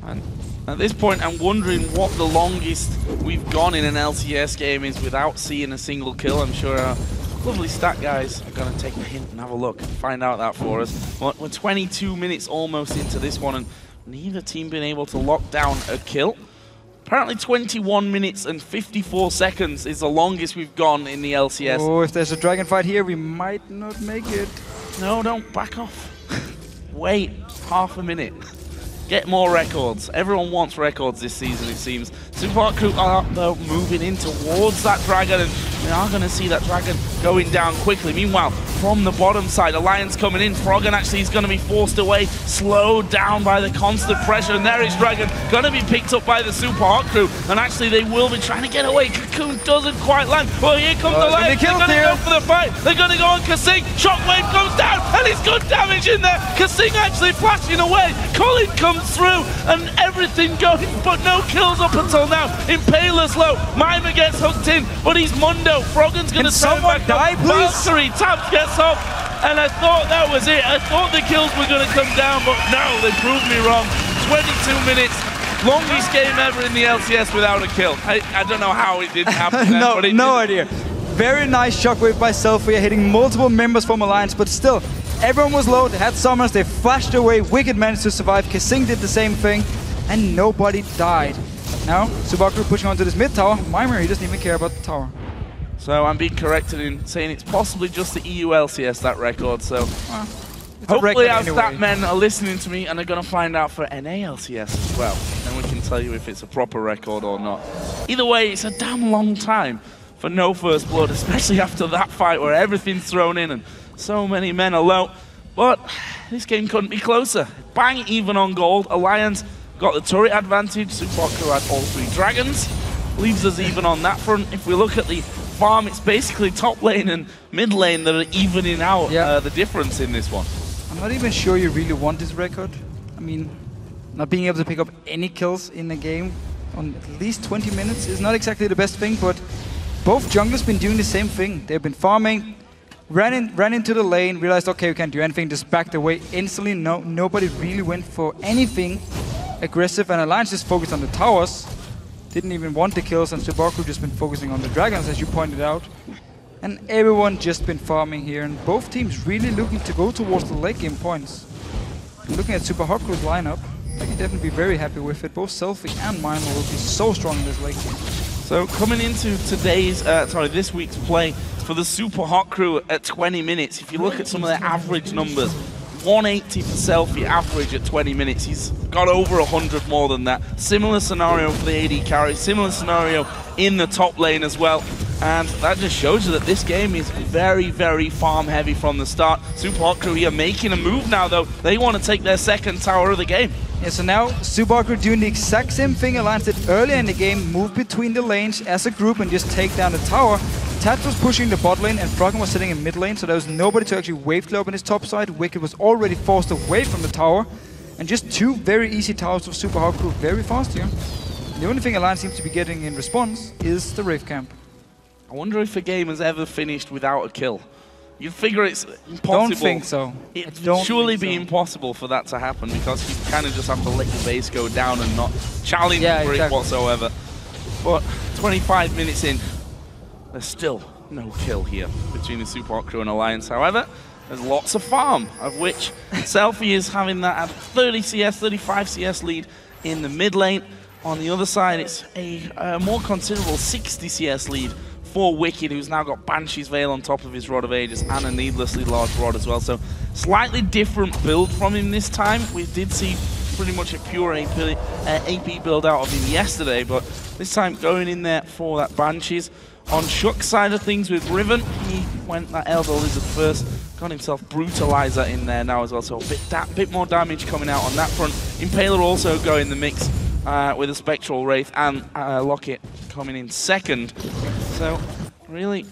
And at this point, I'm wondering what the longest we've gone in an LCS game is without seeing a single kill. I'm sure our lovely stat guys are going to take a hint and have a look and find out that for us. We're 22 minutes almost into this one, and neither team been able to lock down a kill. Apparently 21 minutes and 54 seconds is the longest we've gone in the LCS. Oh, if there's a dragon fight here, we might not make it. No, don't back off. Wait. half a minute. Get more records. Everyone wants records this season, it seems. Super Hot Crew are, though, moving in towards that dragon, and we are going to see that dragon going down quickly. Meanwhile, from the bottom side, Alliance coming in. Froggen actually is going to be forced away, slowed down by the constant pressure, and there is Dragon, going to be picked up by the Super Hot Crew, and actually they will be trying to get away. Cocoon doesn't quite land. Well, here comes Alliance. They're going to go for the fight. They're going to go on kaSing. Shockwave comes down, and it's good damage in there. kaSing actually flashing away. Colin comes through, and everything going, but no kills up until now. Impaler's low. Mimer gets hooked in, but he's Mundo. Froggen's going to turn back up. Valkyrie, Tabzz gets off, and I thought that was it. I thought the kills were going to come down, but no, they proved me wrong. 22 minutes, longest game ever in the LCS without a kill. I don't know how it didn't happen. No idea. Very nice shockwave by SELFIE, hitting multiple members from Alliance, but still, everyone was low, they had summers, they flashed away, Wickd managed to survive, kaSing did the same thing, and nobody died. Now, Super Hot Crew pushing onto this mid tower. Mimer, he doesn't even care about the tower. So I'm being corrected in saying it's possibly just the EU LCS, that record, so hopefully our stat men are listening to me and are going to find out for NA LCS as well. Then we can tell you if it's a proper record or not. Either way, it's a damn long time for no first blood, especially after that fight where everything's thrown in and so many men are low. But this game couldn't be closer. Bang even on gold. Alliance got the turret advantage. Super Hot Crew had all 3 dragons. Leaves us even on that front. If we look at the farm, it's basically top lane and mid lane that are evening out the difference in this one. I'm not even sure you really want this record. I mean, not being able to pick up any kills in the game on at least 20 minutes is not exactly the best thing, but both junglers been doing the same thing. They've been farming, ran into the lane, realized, okay, we can't do anything, just backed away instantly. Nobody really went for anything aggressive, and Alliance just focused on the towers. Didn't even want the kills, and Super Hot Crew just been focusing on the dragons, as you pointed out. And everyone just been farming here, and both teams really looking to go towards the late game points. And looking at Super Hot Crew's lineup, I can definitely be very happy with it. Both SELFIE and Mimer will be so strong in this late game. So coming into this week's play for the Super Hot Crew at 20 minutes, if you look at some of their average numbers, 180 for SELFIE average at 20 minutes. He's got over 100 more than that. Similar scenario for the AD carry, similar scenario in the top lane as well. And that just shows you that this game is very, very farm heavy from the start. Super Hot Crew here making a move now though. They want to take their second tower of the game. Yeah, so now Super Hot Crew doing the exact same thing Alliance did earlier in the game, move between the lanes as a group and just take down the tower. Tabzz was pushing the bot lane and Froggen was sitting in mid lane, so there was nobody to actually wave clear up in his top side. Wickd was already forced away from the tower, and just 2 very easy towers for Super Hot Crew very fast here. The only thing Alliance seems to be getting in response is the Wraith camp. I wonder if a game has ever finished without a kill. You'd figure it's impossible. Don't think so. It would surely be impossible for that to happen because you kind of just have to let your base go down and not challenge for it whatsoever. But 25 minutes in, there's still no kill here between the Super Hot Crew and Alliance. However, there's lots of farm, of which SELFIE is having that at 30 CS, 35 CS lead in the mid lane. On the other side, it's a more considerable 60 CS lead for Wickd, who's now got Banshee's Veil on top of his Rod of Ages and a needlessly large rod as well. So slightly different build from him this time. We did see pretty much a pure AP build out of him yesterday, but this time going in there for that Banshees. On Shook's side of things with Riven, he went that Elder Lizard first, got himself Brutalizer in there now as well, so a bit more damage coming out on that front. Impaler also going the mix with a Spectral Wraith and Locket coming in second. So really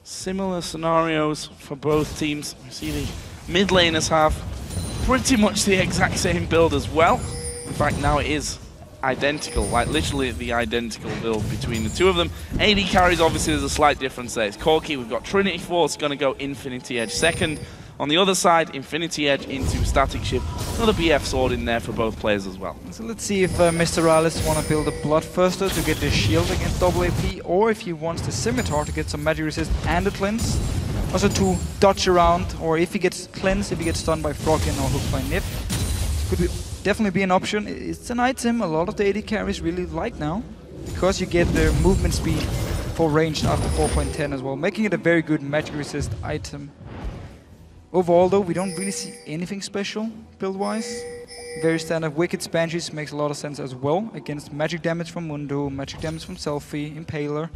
similar scenarios for both teams. We see the mid laners have pretty much the exact same build as well. In fact, now it is identical, like literally the identical build between the two of them. AD carries, obviously there's a slight difference there. It's Corki, we've got Trinity Force going to go Infinity Edge second. On the other side, Infinity Edge into Static Shift. Another BF sword in there for both players as well. So let's see if MrRalleZ want to build a Bloodthirster to get the shield against double AP, or if he wants the Scimitar to get some magic resist and a cleanse. Also to dodge around, or if he gets cleansed, if he gets stunned by Froggen or hooked by Nyph. Could definitely be an option. It's an item a lot of the AD carries really like now, because you get the movement speed for ranged after 4.10 as well, making it a very good magic resist item. Overall though, we don't really see anything special build-wise. Very standard. Wicked Banshees makes a lot of sense as well against magic damage from Mundo, magic damage from SELFIE, Impaler.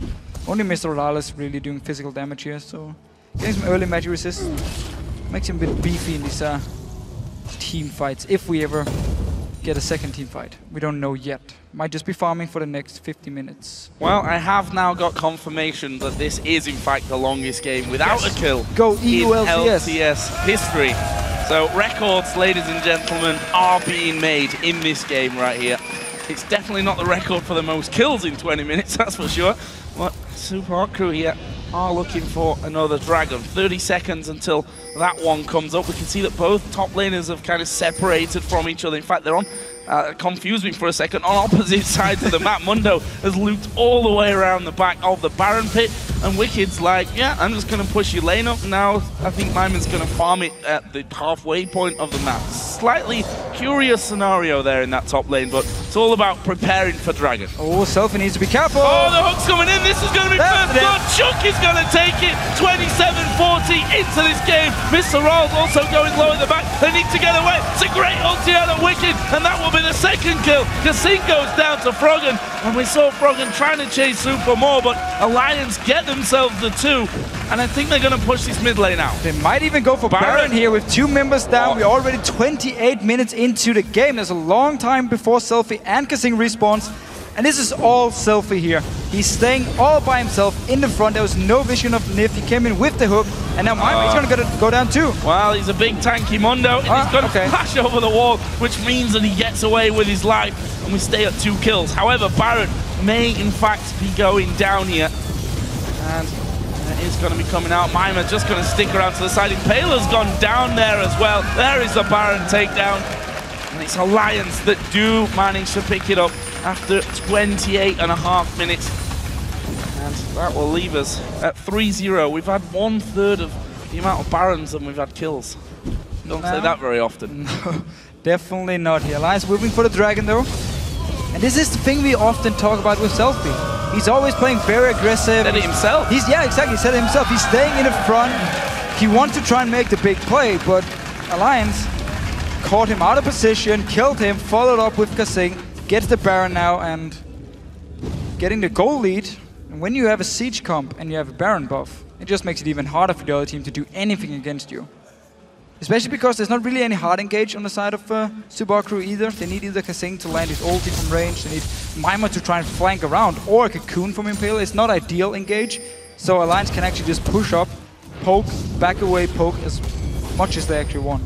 Only MrRalleZ really doing physical damage here, so getting some early magic resist makes him a bit beefy in these team fights, if we ever get a second team fight. We don't know yet. Might just be farming for the next 50 minutes. Well, I have now got confirmation that this is in fact the longest game without a kill Go EU in LCS. LCS history. So records, ladies and gentlemen, are being made in this game right here. It's definitely not the record for the most kills in 20 minutes, that's for sure. But Super Hot Crew here are looking for another Dragon. 30 seconds until that one comes up. We can see that both top laners have kind of separated from each other. In fact, they're on, confused me for a second, on opposite sides of the map. Mundo has looped all the way around the back of the Baron pit, and Wicked's like, yeah, I'm just going to push your lane up now. I think Mimer's going to farm it at the halfway point of the map. Slightly curious scenario there in that top lane, but it's all about preparing for Dragon. Oh, SELFIE needs to be careful. Oh, the hook's coming in. This is going to be first blood. Chunk is going to take it. 27-40 into this game. MrRalleZ also going low at the back. They need to get away. It's a great ulti out of Wicked, and that will be the second kill. kaSing goes down to Froggen, and we saw Froggen trying to chase Super more, but Alliance get themselves the 2, and I think they're going to push this mid lane out. They might even go for Baron here with 2 members down. We're already 28 minutes into the game. There's a long time before SELFIE and kaSing respawns. And this is all SELFIE here. He's staying all by himself in the front. There was no vision of Nyph. He came in with the hook. And now Mimer is going to go down too. Well, he's a big tanky Mundo. And he's going to flash over the wall, which means that he gets away with his life. And we stay at 2 kills. However, Baron may in fact be going down here. And it is going to be coming out. Mimer just going to stick around to the side. Impaler's gone down there as well. There is the Baron takedown. And it's Alliance that do manage to pick it up after 28.5 minutes. And that will leave us at 3-0. We've had 1/3 of the amount of Barons than we've had kills. Don't say that very often. No, definitely not here. Alliance moving for the Dragon though. And this is the thing we often talk about with SELFIE. He's always playing very aggressive. Said it himself. Yeah, exactly. He said it himself. He's staying in the front. He wants to try and make the big play, but Alliance caught him out of position, killed him, followed up with kaSing, gets the Baron now, and getting the goal lead. And when you have a siege comp and you have a Baron buff, it just makes it even harder for the other team to do anything against you. Especially because there's not really any hard engage on the side of Super Hot Crew either. They need either kaSing to land his ulti from range, they need Mimer to try and flank around, or a Cocoon from Impaler. It's not ideal engage, so Alliance can actually just push up, poke, back away, poke as much as they actually want.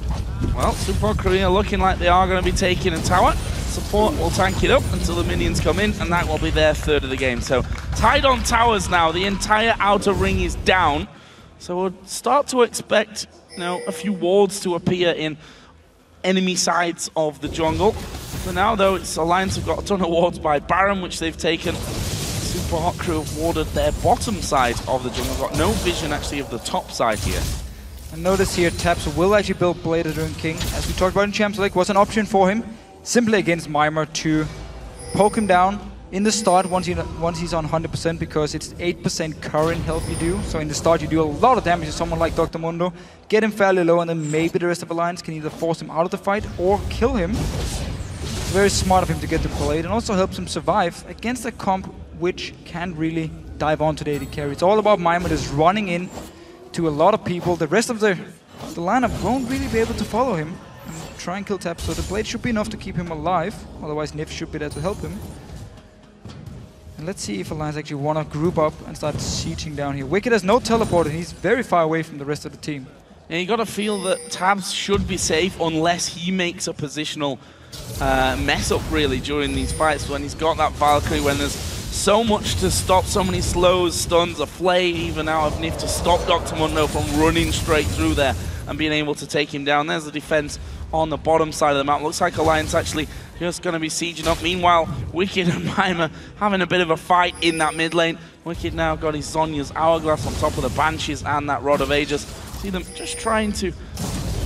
Well, Super Hot Crew are looking like they are going to be taking a tower. Support will tank it up until the minions come in, and that will be their 1/3 of the game. So tied on towers now. The entire outer ring is down. So we'll start to expect, you know, a few wards to appear in enemy sides of the jungle. For now, though, it's Alliance have got a ton of wards by Baron, which they've taken. Super Hot Crew have warded their bottom side of the jungle. Got no vision actually of the top side here. And notice here, Tabzz will actually build Blade Rune King. As we talked about in Champs League, was an option for him, simply against Mimer, to poke him down in the start once he's on 100%, because it's 8% current health you do. So in the start you do a lot of damage to someone like Dr. Mundo, get him fairly low, and then maybe the rest of Alliance can either force him out of the fight or kill him. Very smart of him to get the Blade, and also helps him survive against a comp which can't really dive onto the AD carry. It's all about Mimer just running in to a lot of people. The rest of the lineup won't really be able to follow him and try and kill Tabzz, so the Blade should be enough to keep him alive, otherwise Nyph should be there to help him. And let's see if Alliance actually want to group up and start sieging down here. Wickd has no teleport and he's very far away from the rest of the team. Yeah, you got to feel that Tabzz should be safe unless he makes a positional mess up really during these fights, when he's got that Valkyrie, when there's so much to stop, so many slows, stuns, a flay even out of Nyph to stop Dr. Mundo from running straight through there and being able to take him down. There's the defense on the bottom side of the map. Looks like Alliance actually just going to be sieging up. Meanwhile, Wicked and Mimer having a bit of a fight in that mid lane. Wicked now got his Zhonya's Hourglass on top of the Banshees and that Rod of Ages. See them just trying to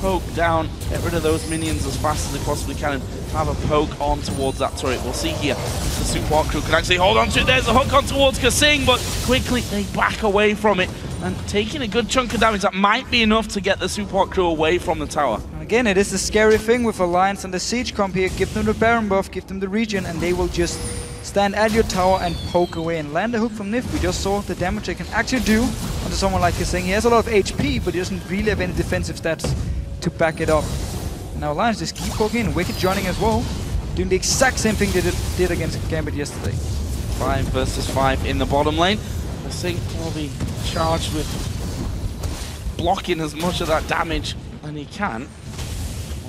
poke down, get rid of those minions as fast as they possibly can, and have a poke on towards that turret. We'll see here if the Super Hot Crew can actually hold on to it. There's a hook on towards kaSing, but quickly they back away from it and taking a good chunk of damage. That might be enough to get the Super Hot Crew away from the tower. I again, it is the scary thing with Alliance and the Siege comp here. Give them the Baron buff, give them the region, and they will just stand at your tower and poke away and land a hook from Nyph. We just saw the damage they can actually do onto someone like kaSing. He has a lot of HP, but he doesn't really have any defensive stats to back it up. Now Alliance just keep poking in. Wickd joining as well, doing the exact same thing they did against Gambit yesterday. 5 versus 5 in the bottom lane. kaSing will be charged with blocking as much of that damage and he can.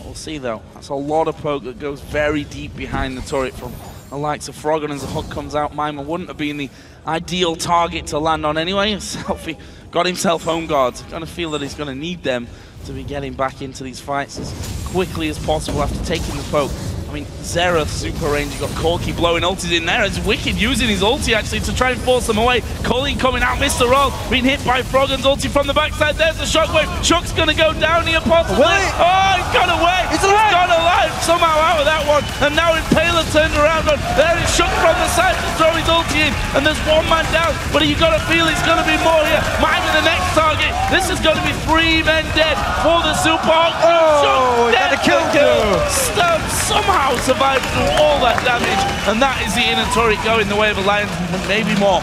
We'll see though. That's a lot of poke that goes very deep behind the turret from the likes of Froggen. As the hook comes out, Mimer wouldn't have been the ideal target to land on anyway. SELFIE got himself home guards. Gonna feel that he's gonna need them to be getting back into these fights as quickly as possible after taking the poke. I mean, Xerath super range, you got Corki blowing ultis in there. It's Wickd using his ulti actually to try and force them away. Colleen coming out, MrRalleZ being hit by Froggen's ulti from the backside. There's the shockwave. Shock's gonna go down here possibly. Oh, he's got away. He's got alive somehow out of that one. And now Impaler turned around on. There is Shock from the side to throw his ulti in. And there's one man down, but you gotta feel it's gonna be more here. Mimer the next target. This is gonna be 3 men dead for the Super Hawk. Oh, he got a kill. Stubbs somehow survived through all that damage, and that is the inner turret going the way of Alliance, and maybe more.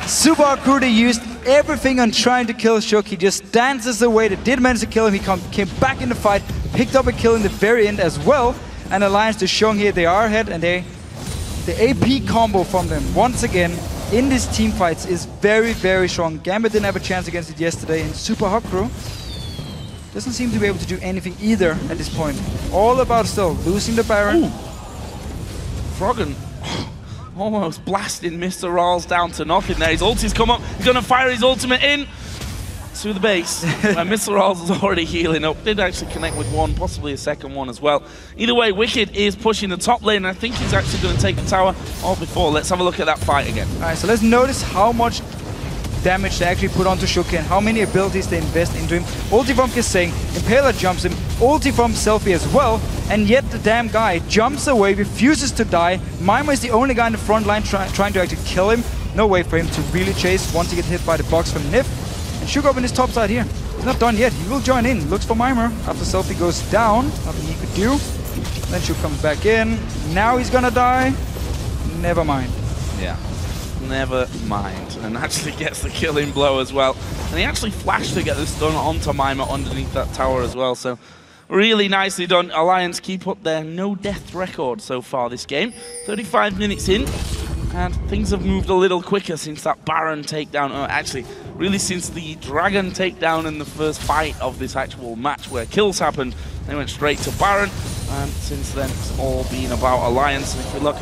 Super Hawk crew, they used everything on trying to kill Shook. He just dances away. They did manage to kill him. He came back in the fight, picked up a kill in the very end as well. And Alliance just showing here they are ahead, and the AP combo from them once again in these team fights is very, very strong. Gambit didn't have a chance against it yesterday, and Super Hawk crew doesn't seem to be able to do anything either at this point. All about still losing the Baron. Ooh. Froggen almost blasting MrRalleZ down to nothing there. His ulti's come up. He's going to fire his ultimate in to the base. And MrRalleZ is already healing up. Did actually connect with one, possibly a second one as well. Either way, Wickd is pushing the top lane, and I think he's actually going to take the tower. Or before, let's have a look at that fight again. All right, so let's notice how much damage they actually put onto Shook and how many abilities they invest into him. Ulti from kaSing, Impaler jumps him, ulti from SELFIE as well, and yet the damn guy jumps away, refuses to die. Mimer is the only guy in the front line trying to actually kill him. No way for him to really chase once he gets hit by the box from Nyph. And Shook up in his top side here. He's not done yet. He will join in. Looks for Mimer after SELFIE goes down. Nothing he could do. Then Shook comes back in. Now he's gonna die. Never mind. Yeah. Never mind, and actually gets the killing blow as well. And he actually flashed to get the stun onto Mimer underneath that tower as well, so really nicely done. Alliance keep up their no-death record so far this game. 35 minutes in, and things have moved a little quicker since that Baron takedown, or actually, really since the Dragon takedown in the first fight of this actual match where kills happened. They went straight to Baron, and since then it's all been about Alliance. And if we look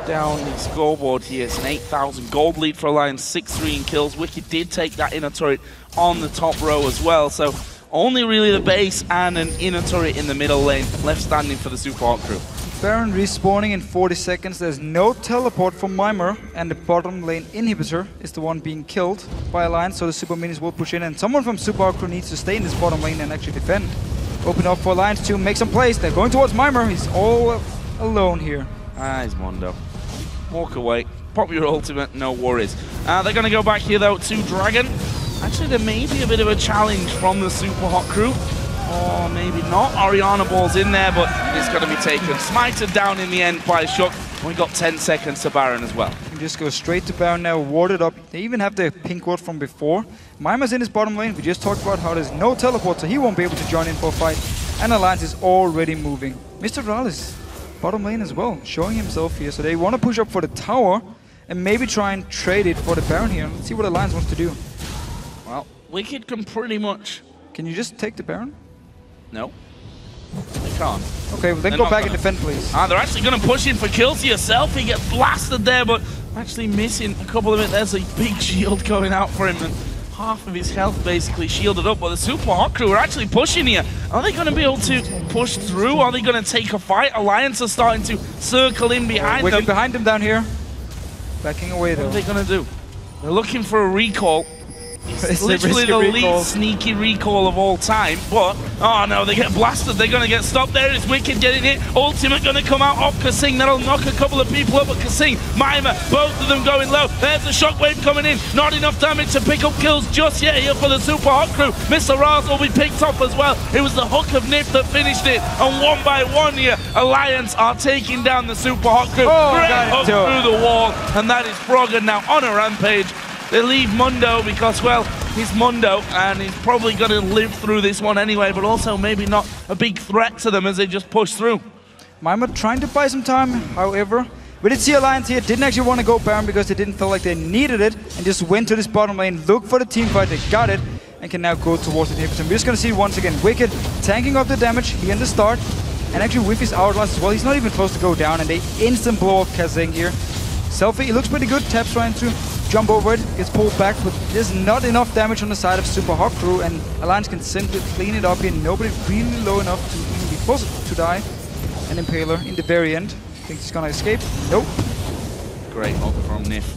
down the scoreboard here, it's an 8,000 gold lead for Alliance, 6-3 in kills. Wickd did take that inner turret on the top row as well, so only really the base and an inner turret in the middle lane left standing for the Super Hawk crew. Baron respawning in 40 seconds. There's no teleport from Mimer, and the bottom lane inhibitor is the one being killed by Alliance, so the Super Minis will push in, and someone from Super Hawk crew needs to stay in this bottom lane and actually defend. Open up for Alliance to make some plays. They're going towards Mimer. He's all alone here. Ah, he's Mondo. Walk away, pop your ultimate, no worries. They're going to go back here though to Dragon. Actually, there may be a bit of a challenge from the Super Hot crew. Or maybe not. Orianna ball's in there, but it's going to be taken. Smited down in the end by Shook. We got 10 seconds to Baron as well. You just go straight to Baron now, warded up. They even have the pink ward from before. Mimer's in his bottom lane. We just talked about how there's no teleport, so he won't be able to join in for a fight. And Alliance is already moving. MrRalleZ bottom lane as well, showing himself here. So they want to push up for the tower and maybe try and trade it for the Baron here. Let's see what Alliance wants to do. Well, Wickd can pretty much... Can you just take the Baron? No. They can't. Okay, well, then go back and defend, please. They're actually going to push in for kills to yourself. He gets blasted there, but actually missing a couple of it. There's a big shield going out for him, and half of his health basically shielded up. But the Super Hot crew are actually pushing here. Are they going to be able to push through? Are they going to take a fight? Alliance are starting to circle in behind them. Behind them down here. Backing away though. What are they going to do? They're looking for a recall. It's literally the least sneaky recall of all time, but oh no, they get blasted. They're going to get stopped. There is Wickd getting it. Ultimate going to come out off kaSing. That'll knock a couple of people up, but kaSing, Mimer, both of them going low. There's the shockwave coming in. Not enough damage to pick up kills just yet here for the Super Hot crew. MrRalleZ will be picked off as well. It was the hook of Nyph that finished it, and one by one here, Alliance are taking down the Super Hot crew. Great hook through the wall, and that is Froggen now on a rampage. They leave Mundo because, well, he's Mundo, and he's probably going to live through this one anyway, but also maybe not a big threat to them as they just push through. Mimer trying to buy some time, however. We did see Alliance here, didn't actually want to go Baron because they didn't feel like they needed it, and just went to this bottom lane, looked for the team fight, they got it, and can now go towards the inhibitor. We're just going to see once again Wickd tanking up the damage here in the start, and actually with his hourglass as well, he's not even supposed to go down, and they instant blow off kaSing here. SELFIE, he looks pretty good, Tabzz trying to jump over it, gets pulled back, but there's not enough damage on the side of Super Hot crew, and Alliance can simply clean it up here. Nobody really low enough to even be close to die. And Impaler in the very end, thinks he's gonna escape. Nope. Great hook from Nyph.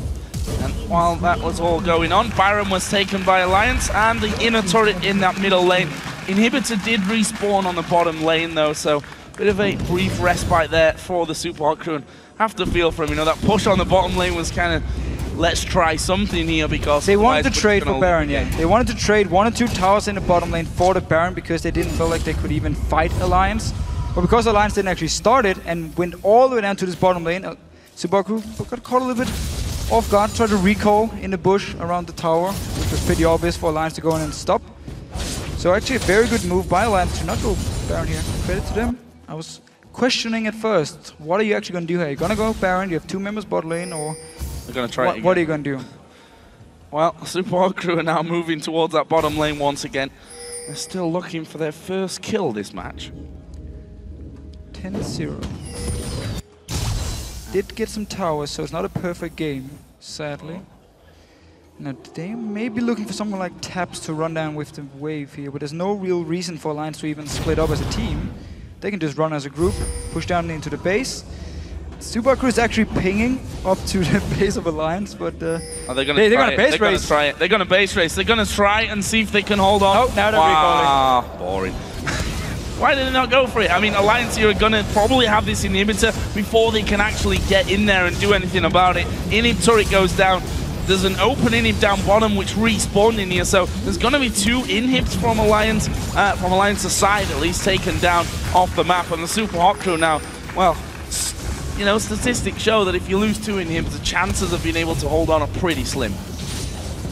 And while that was all going on, Baron was taken by Alliance, and the inner turret in that middle lane. Inhibitor did respawn on the bottom lane though, so bit of a brief respite there for the Super Hot crew. And have to feel for him, you know, that push on the bottom lane was kind of, let's try something here, because they wanted to trade for Baron, yeah. They wanted to trade 1 or 2 towers in the bottom lane for the Baron because they didn't feel like they could even fight Alliance. But because Alliance didn't actually start it and went all the way down to this bottom lane, Subaku got caught a little bit off guard, tried to recall in the bush around the tower, which was pretty obvious for Alliance to go in and stop. So actually a very good move by Alliance to not go Baron here. Credit to them. I was questioning at first, what are you actually going to do here? You're going to go Baron, you have 2 members bot lane, or they're going to try it again. What are you going to do? Well, Super Hot crew are now moving towards that bottom lane once again. They're still looking for their first kill this match. 10-0. Did get some towers, so it's not a perfect game, sadly. Now they may be looking for someone like Tabzz to run down with the wave here, but there's no real reason for Alliance to even split up as a team. They can just run as a group, push down into the base. Super Crew is actually pinging up to the base of Alliance, but they're going to base race. They're going to base race. They're going to try and see if they can hold on. Oh, now they're recalling. Boring. Why did they not go for it? I mean, Alliance here are going to probably have this inhibitor before they can actually get in there and do anything about it. Inhib turret goes down. There's an open inhib down bottom which respawned in here, so there's going to be 2 inhibs from Alliance's side at least taken down off the map. And the Super Hot crew now, well, you know, statistics show that if you lose 2 inhibs, the chances of being able to hold on are pretty slim.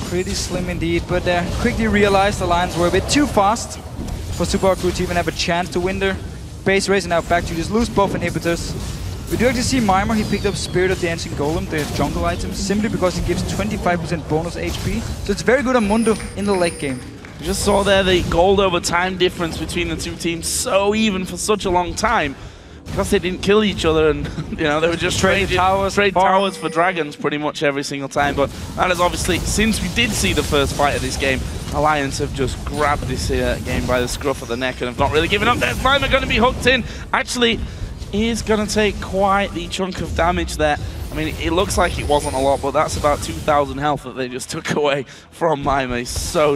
Pretty slim indeed, but they quickly realized Alliance were a bit too fast for Super Hot crew to even have a chance to win their base race, and now back to just lose both inhibitors. We do actually see Mimer, he picked up Spirit of the Dancing Golem, the jungle item, simply because it gives 25% bonus HP. So it's very good on Mundo in the late game. You just saw there the gold over time difference between the 2 teams, so even for such a long time. Because they didn't kill each other, and you know, they were just trade towers for dragons pretty much every single time. But that is obviously, since we did see the first fight of this game, Alliance have just grabbed this game by the scruff of the neck and have not really given up. There's Mimer going to be hooked in. Actually, he's going to take quite the chunk of damage there. I mean, it looks like it wasn't a lot, but that's about 2,000 health that they just took away from Mimer. He's so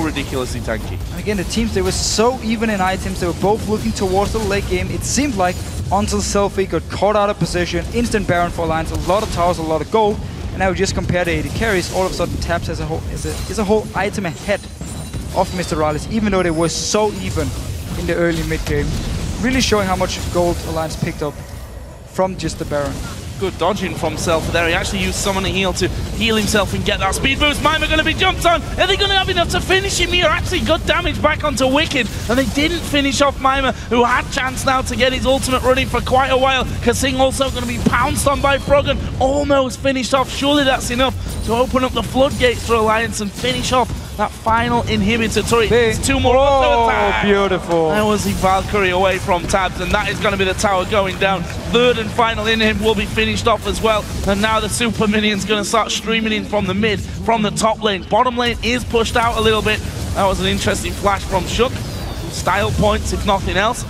ridiculously tanky. And again, the teams, they were so even in items. They were both looking towards the late game. It seemed like until SELFIE got caught out of position, instant Baron for Alliance, a lot of towers, a lot of gold. And now we just compare the AD carries, all of a sudden Tabzz is a whole item ahead of MrRalleZ, even though they were so even in the early mid game. Really showing how much gold Alliance picked up from just the Baron. Good dodging from SELFIE there. He actually used Summon a Heal to heal himself and get that speed boost. Mimer going to be jumped on. Are they going to have enough to finish him here? Actually got damage back onto Wickd, and they didn't finish off Mimer, who had chance now to get his ultimate running for quite a while. kaSing also going to be pounced on by Froggen. Almost finished off. Surely that's enough to open up the floodgates for Alliance and finish off that final inhibitor turret. It's 2 more. Oh, beautiful. That was the Valkyrie away from Tabzz, and that is going to be the tower going down. 3rd and final inhib will be finished off as well. And now the super minion's going to start streaming in from the mid, from the top lane. Bottom lane is pushed out a little bit. That was an interesting flash from Shook. Style points, if nothing else.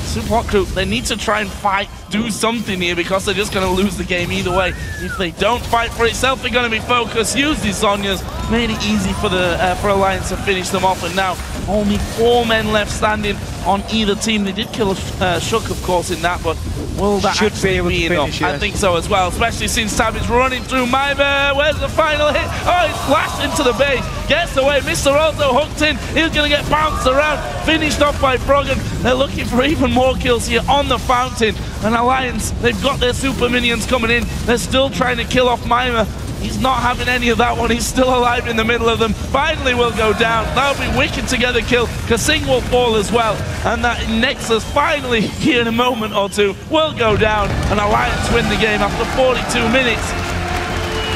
Support Crew, they need to try and fight, do something here, because they're just going to lose the game either way. If they don't fight for itself, they're going to be focused, use these Zhonya's, made it easy for the for Alliance to finish them off, and now only 4 men left standing on either team. They did kill Shook, of course, in that, but will that should be able be to enough? finish, yes. I think so as well, especially since Tabzz is running through Mimer. Where's the final hit? Oh, he's flashed into the base, gets away. MrRalleZ hooked in, he's going to get bounced around, finished off by Froggen. They're looking for even more kills here on the fountain. And Alliance, they've got their super minions coming in. They're still trying to kill off Mimer. He's not having any of that one. He's still alive in the middle of them. Finally will go down. That'll be Wickd to get the kill. kaSing will fall as well. And that Nexus finally, here in a moment or two, will go down. And Alliance win the game after 42 minutes.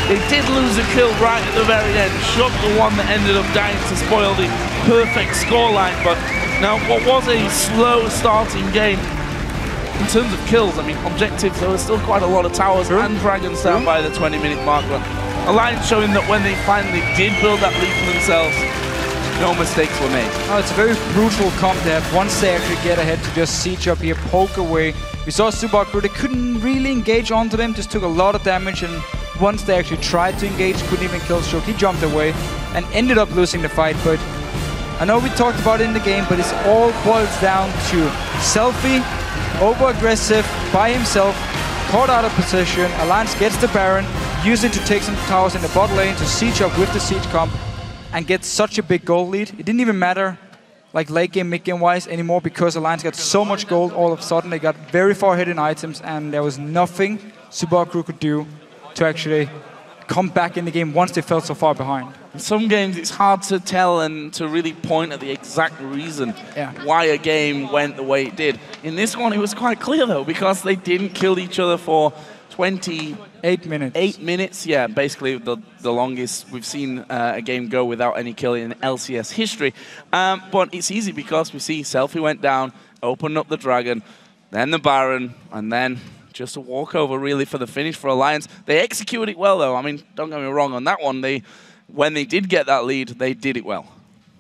They did lose a kill right at the very end. Shook, the one that ended up dying to spoil the perfect scoreline. But now, what was a slow starting game, in terms of kills, I mean, objectives, there were still quite a lot of towers and dragons down by the 20-minute mark. But Alliance showing that when they finally did build that lead for themselves, no mistakes were made. Oh, it's a very brutal comp there. Once they actually get ahead to just siege up here, poke away. We saw Support Crew, they couldn't really engage onto them, just took a lot of damage, and once they actually tried to engage, couldn't even kill Shook. He jumped away and ended up losing the fight. But I know we talked about it in the game, but it all boils down to SELFIE, over-aggressive by himself, caught out of position. Alliance gets the Baron, use it to take some towers in the bot lane to siege up with the siege comp and get such a big gold lead. It didn't even matter like late game, mid game wise anymore, because Alliance got so much gold all of a sudden. They got very far ahead in items, and there was nothing Support Crew could do to actually come back in the game once they felt so far behind. In some games, it's hard to tell and to really point at the exact reason why a game went the way it did. In this one, it was quite clear, though, because they didn't kill each other for 28 minutes. 8 minutes, yeah, basically the longest we've seen a game go without any kill in LCS history. But it's easy because we see SELFIE went down, opened up the Dragon, then the Baron, and then just a walkover, really, for the finish for Alliance. They executed it well, though. I mean, don't get me wrong, on that one, when they did get that lead, they did it well.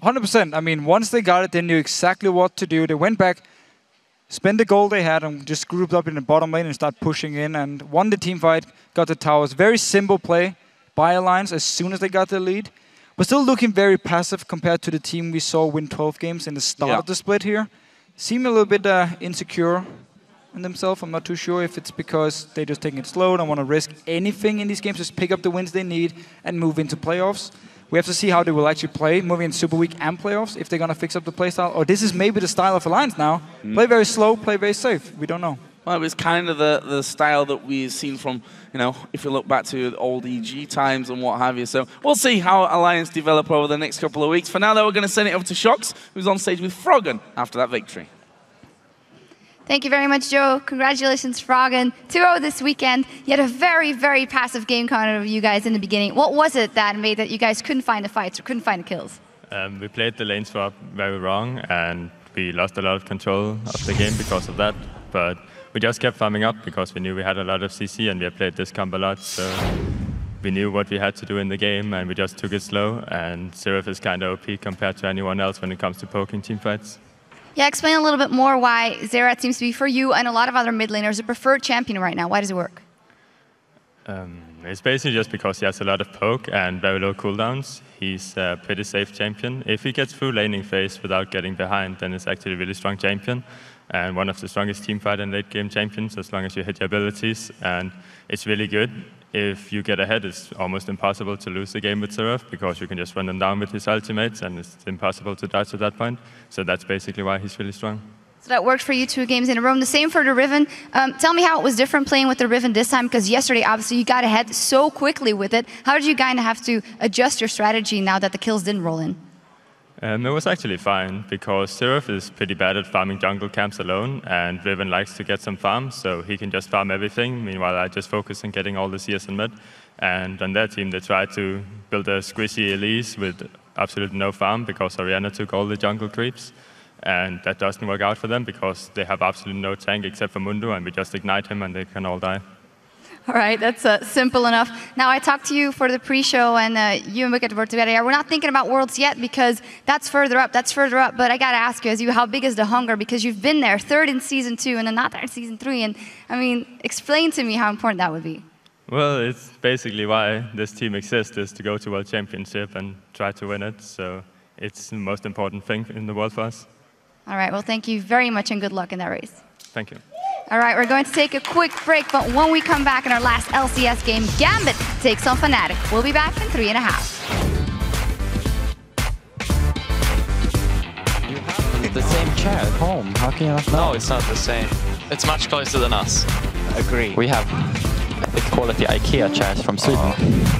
100%. I mean, once they got it, they knew exactly what to do. They went back, spent the gold they had, and just grouped up in the bottom lane and started pushing in and won the team fight, got the towers. Very simple play by Alliance as soon as they got the lead. But still looking very passive compared to the team we saw win 12 games in the start of the split here. Seem a little bit insecure in themselves. I'm not too sure if it's because they're just taking it slow, don't want to risk anything in these games, just pick up the wins they need and move into playoffs. We have to see how they will actually play, moving in Super Week and playoffs, if they're going to fix up the playstyle. Or this is maybe the style of Alliance now. Play very slow, play very safe. We don't know. Well, it was kind of the style that we've seen from, you know, if you look back to the old EG times and what have you. So we'll see how Alliance develop over the next couple of weeks. For now, though, we're going to send it over to Shox, who's on stage with Froggen after that victory. Thank you very much, Joe. Congratulations, Froggen. 2-0 this weekend. You had a very, very passive game kind of you guys in the beginning. What was it that made that you guys couldn't find the fights or couldn't find the kills? We played the lane swap very wrong, and we lost a lot of control of the game because of that. But we just kept farming up because we knew we had a lot of CC and we had played this comp a lot. So we knew what we had to do in the game, and we just took it slow. And SELFIE is kind of OP compared to anyone else when it comes to poking team fights. Yeah, explain a little bit more why Xerath seems to be, for you and a lot of other mid laners, a preferred champion right now. Why does it work? It's basically just because he has a lot of poke and very low cooldowns. He's a pretty safe champion. If he gets through laning phase without getting behind, then it's actually a really strong champion. And one of the strongest teamfight and late game champions, as long as you hit your abilities. And it's really good. If you get ahead, it's almost impossible to lose the game with SELFIE because you can just run them down with his ultimates and it's impossible to dodge at that point. So that's basically why he's really strong. So that worked for you 2 games in a row. The same for the Riven. Tell me how it was different playing with the Riven this time, because yesterday, obviously, you got ahead so quickly with it. How did you kind of have to adjust your strategy now that the kills didn't roll in? It was actually fine, because SELFIE is pretty bad at farming jungle camps alone, and Riven likes to get some farm, so he can just farm everything. Meanwhile, I just focus on getting all the CS in mid. And on their team, they tried to build a squishy Ilyas with absolutely no farm, because Orianna took all the jungle creeps. And that doesn't work out for them, because they have absolutely no tank except for Mundo, and we just ignite him and they can all die. All right, that's simple enough. Now, I talked to you for the pre-show, and you and Wickd were together. We're not thinking about Worlds yet because that's further up, But I got to ask you, how big is the hunger? Because you've been there, third in Season 2 and then not there in Season 3. And, I mean, explain to me how important that would be. Well, it's basically why this team exists, is to go to World Championship and try to win it. So it's the most important thing in the world for us. All right, well, thank you very much and good luck in that race. Thank you. All right, we're going to take a quick break, but when we come back in our last LCS game, Gambit takes on Fnatic. We'll be back in 3.5. You have the same chair at home. How can you not know? No, it's not the same. It's much closer than us. Agree. We have quality IKEA chairs from Sweden.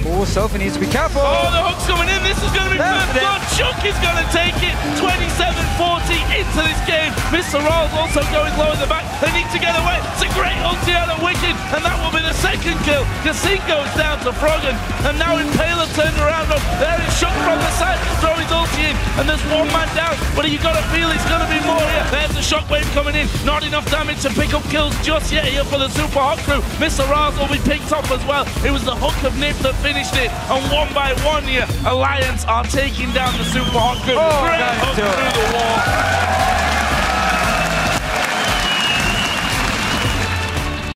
Oh, SELFIE needs to be careful. Oh, the hook's coming in. This is going to be first blood. Chunk is going to take it. 27-40 into this game. MrRalleZ also going low in the back. They need to get away. It's a great ulti out of Wickd, and that will be the second kill. kaSing goes down to Froggen, and now Impaler turned around. There is Chunk from the side to throw his ulti in, and there's one man down, but you got to feel it's going to be more here. There's the shockwave coming in. Not enough damage to pick up kills just yet here for the Super Hot crew. MrRalleZ will be picked up as well. It was the hook of Nyph that finished it, and one by one here, Alliance are taking down the Super Hot crew. Great hook through the wall.